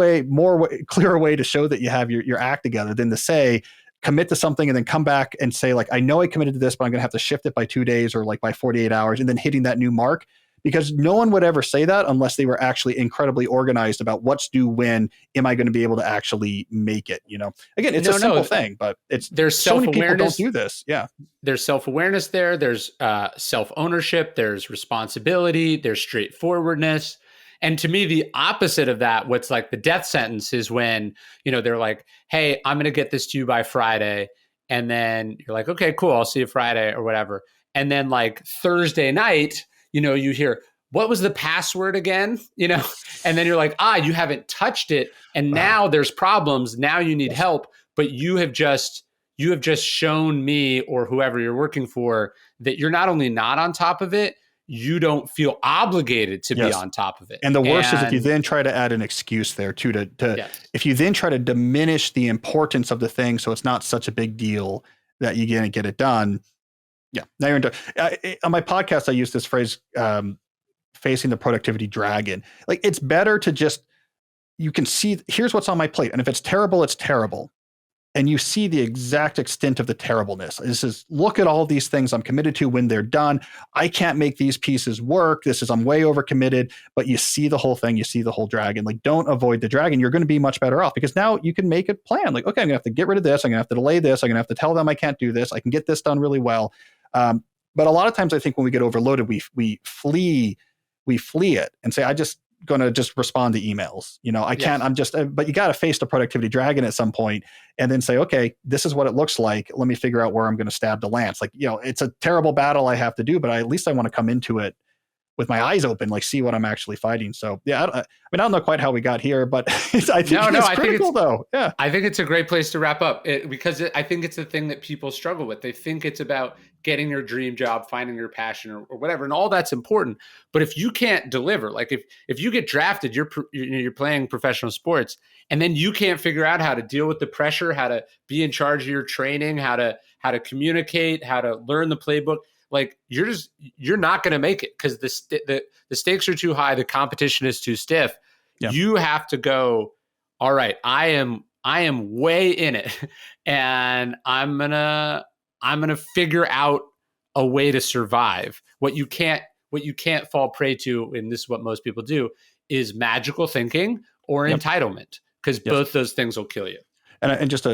S1: clearer way to show that you have your act together than to say, commit to something and then come back and say, like, I know I committed to this, but I'm going to have to shift it by 2 days or like by 48 hours, and then hitting that new mark. Because no one would ever say that unless they were actually incredibly organized about what's due when. Am I going to be able to actually make it? Again, it's a simple thing, but there's so many people don't do this. Yeah.
S2: There's self-awareness there. There's self-ownership. There's responsibility. There's straightforwardness. And to me, the opposite of that, what's like the death sentence, is when, they're like, "Hey, I'm going to get this to you by Friday." And then you're like, "Okay, cool. I'll see you Friday," or whatever. And then like Thursday night, you hear, "What was the password again?" And then you're like, you haven't touched it. And now there's problems. Now you need help, but you have just shown me, or whoever you're working for, that you're not only not on top of it, you don't feel obligated to be on top of it.
S1: And the worst is if you then try to add an excuse there too, if you then try to diminish the importance of the thing, so it's not such a big deal that you're going to get it done. Yeah. Now you're into on my podcast, I use this phrase, facing the productivity dragon. Like, it's better to just, you can see, here's what's on my plate. And if it's terrible, it's terrible. And you see the exact extent of the terribleness. This is, look at all these things I'm committed to when they're done. I can't make these pieces work. I'm way overcommitted, but you see the whole thing. You see the whole dragon. Like, don't avoid the dragon. You're going to be much better off, because now you can make a plan. Like, okay, I'm going to have to get rid of this. I'm going to have to delay this. I'm going to have to tell them I can't do this. I can get this done really well. But a lot of times I think when we get overloaded, we flee it and say, I just going to just respond to emails. I can't, I'm just, but you got to face the productivity dragon at some point and then say, okay, this is what it looks like. Let me figure out where I'm going to stab the lance. Like, it's a terrible battle I have to do, but at least I want to come into it with my eyes open, like, see what I'm actually fighting. So yeah, I don't know quite how we got here, but I think it's critical though. Yeah.
S2: I think it's a great place to wrap up because I think it's the thing that people struggle with. They think it's about getting your dream job, finding your passion or whatever. And all that's important. But if you can't deliver, like if you get drafted, you're playing professional sports, and then you can't figure out how to deal with the pressure, how to be in charge of your training, how to communicate, how to learn the playbook, like, you're not going to make it, because the stakes are too high. The competition is too stiff. Yeah. You have to go, all right, I am way in it, and I'm going to figure out a way to survive. What you can't fall prey to, and this is what most people do, is magical thinking or entitlement, because both those things will kill you.
S1: And just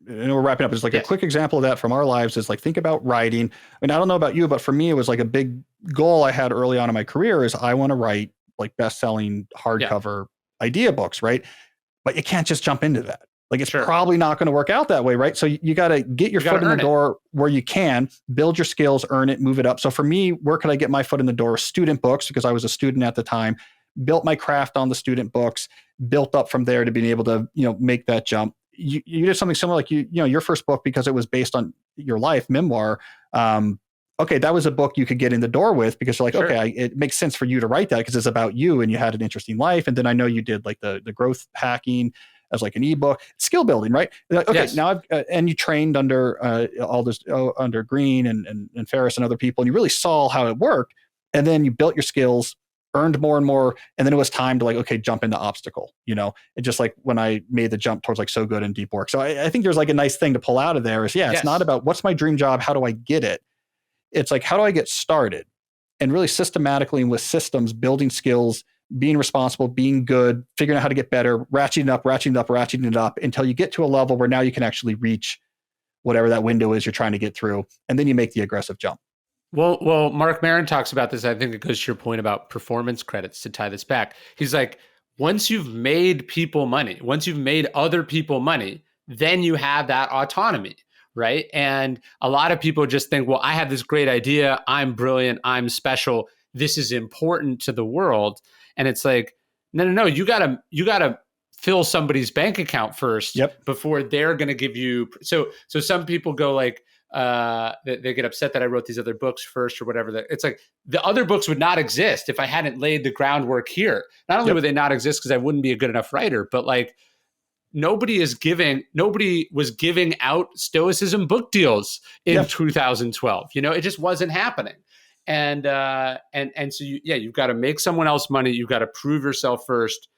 S1: and we're wrapping up. It's like a quick example of that from our lives is like, think about writing. I mean, I don't know about you, but for me, it was like a big goal I had early on in my career is I want to write like best-selling
S2: Yeah.
S1: hardcover idea books, right? But you can't just jump into that. Like it's
S2: Sure.
S1: probably not going to work out that way, right? So you got to get your
S2: You got
S1: foot
S2: to
S1: in the
S2: earn it.
S1: door where you can, build your skills, earn it, move it up. So for me, where could I get my foot in the door? Student books, because I was a student at the time, built my craft on the student books, built up from there to being able to, make that jump. You did something similar, like your first book, because it was based on your life memoir. Okay, that was a book you could get in the door with, because you're like,
S2: Sure.
S1: okay, it makes sense for you to write that because it's about you and you had an interesting life. And then I know you did like the growth hacking as like an ebook, skill building, right? Like, okay,
S2: Yes.
S1: now and you trained under all this under Green and Ferris and other people, and you really saw how it worked. And then you built your skills, earned more and more, and then it was time to like, okay, jump into obstacle. It just like when I made the jump towards like So Good and Deep Work. So I think there's like a nice thing to pull out of there is, it's not about what's my dream job, how do I get it? It's like, how do I get started? And really systematically and with systems, building skills, being responsible, being good, figuring out how to get better, ratcheting it up until you get to a level where now you can actually reach whatever that window is you're trying to get through. And then you make the aggressive jump.
S2: Well, Mark Maron talks about this. I think it goes to your point about performance credits to tie this back. He's like, once you've made people money, once you've made other people money, then you have that autonomy, right? And a lot of people just think, well, I have this great idea. I'm brilliant. I'm special. This is important to the world. And it's like, no. You gotta fill somebody's bank account first before they're going to give you. So some people go like, they get upset that I wrote these other books first or whatever. That it's like the other books would not exist if I hadn't laid the groundwork here. Not only would they not exist because I wouldn't be a good enough writer, but like nobody was giving out Stoicism book deals in 2012. It just wasn't happening. And so you've got to make someone else money. You've got to prove yourself first.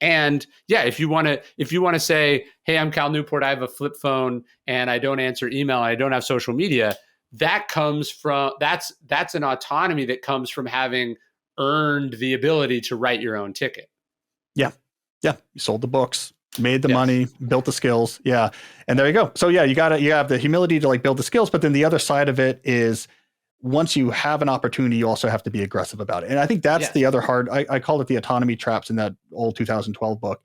S2: And if you want to say, hey, I'm Cal Newport, I have a flip phone and I don't answer email and I don't have social media, that's an autonomy that comes from having earned the ability to write your own ticket.
S1: Yeah. You sold the books, made the money, built the skills. Yeah. And there you go. So you have the humility to like build the skills, but then the other side of it is once you have an opportunity, you also have to be aggressive about it. And I think that's the other hard, I call it the autonomy traps in that old 2012 book.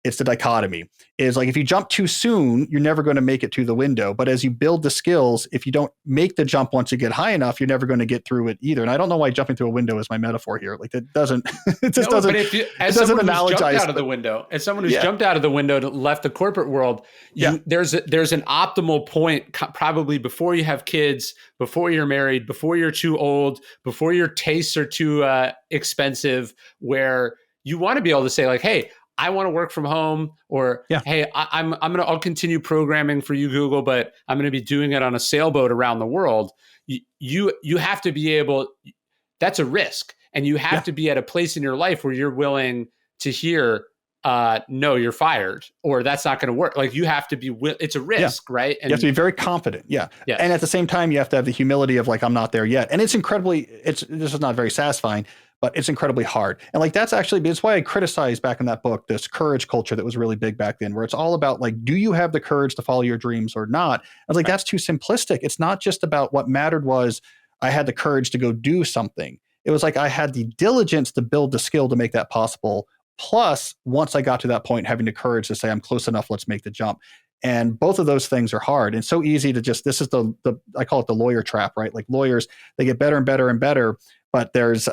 S1: It's the dichotomy is like, if you jump too soon, you're never going to make it to the window. But as you build the skills, if you don't make the jump once you get high enough, you're never going to get through it either. And I don't know why jumping through a window is my metaphor here. Like it doesn't, it just doesn't,
S2: but as
S1: doesn't
S2: someone who's
S1: analogize.
S2: Jumped out of the window, as someone who's jumped out of the window to left the corporate world, there's an optimal point probably before you have kids, before you're married, before you're too old, before your tastes are too expensive, where you want to be able to say like, hey, I want to work from home, or hey, I'll continue programming for you, Google, but I'm going to be doing it on a sailboat around the world. You have to be able. That's a risk, and you have to be at a place in your life where you're willing to hear, no, you're fired, or that's not going to work. Like you have to be. It's a risk, right? And
S1: you have to be very confident. Yeah. And at the same time, you have to have the humility of like, I'm not there yet. And it's this is not very satisfying, but it's incredibly hard. And like, that's why I criticized back in that book, this courage culture that was really big back then, where it's all about like, do you have the courage to follow your dreams or not? I was like, that's too simplistic. It's not just about what mattered was I had the courage to go do something. It was like, I had the diligence to build the skill to make that possible. Plus, once I got to that point, having the courage to say, I'm close enough, let's make the jump. And both of those things are hard. And so easy to just, this is I call it the lawyer trap, right? Like lawyers, they get better and better and better, but there's,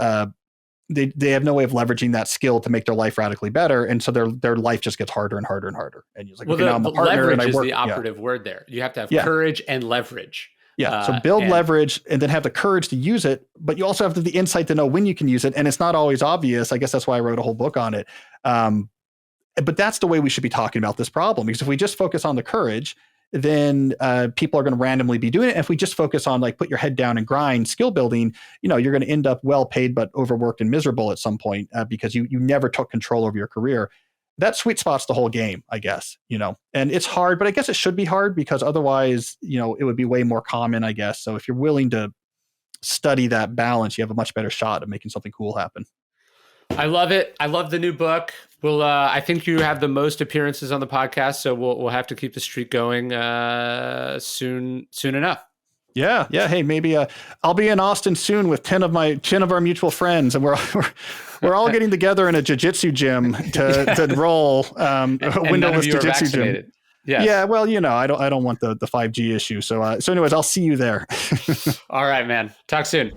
S1: they have no way of leveraging that skill to make their life radically better. And so their life just gets harder and harder and harder. And you're like, okay, now I'm a partner
S2: leverage
S1: and I work.
S2: Is the operative word there. You have to have courage and leverage.
S1: Yeah. So build leverage and then have the courage to use it, but you also have the insight to know when you can use it. And it's not always obvious. I guess that's why I wrote a whole book on it. But that's the way we should be talking about this problem, because if we just focus on the courage, then people are going to randomly be doing it. And if we just focus on like, put your head down and grind skill building, you're going to end up well paid, but overworked and miserable at some point because you never took control over your career. That sweet spot's the whole game, I guess, and it's hard, but I guess it should be hard because otherwise, it would be way more common, I guess. So if you're willing to study that balance, you have a much better shot at making something cool happen.
S2: I love it. I love the new book. Well, I think you have the most appearances on the podcast, so we'll have to keep the streak going soon enough.
S1: Yeah. Hey, maybe I'll be in Austin soon with 10 of our mutual friends, and we're we're all getting together in a jiu-jitsu gym to roll a windowless jiu-jitsu gym.
S2: Yes.
S1: Yeah, well, I don't want the 5G issue. So anyways, I'll see you there.
S2: All right, man. Talk soon.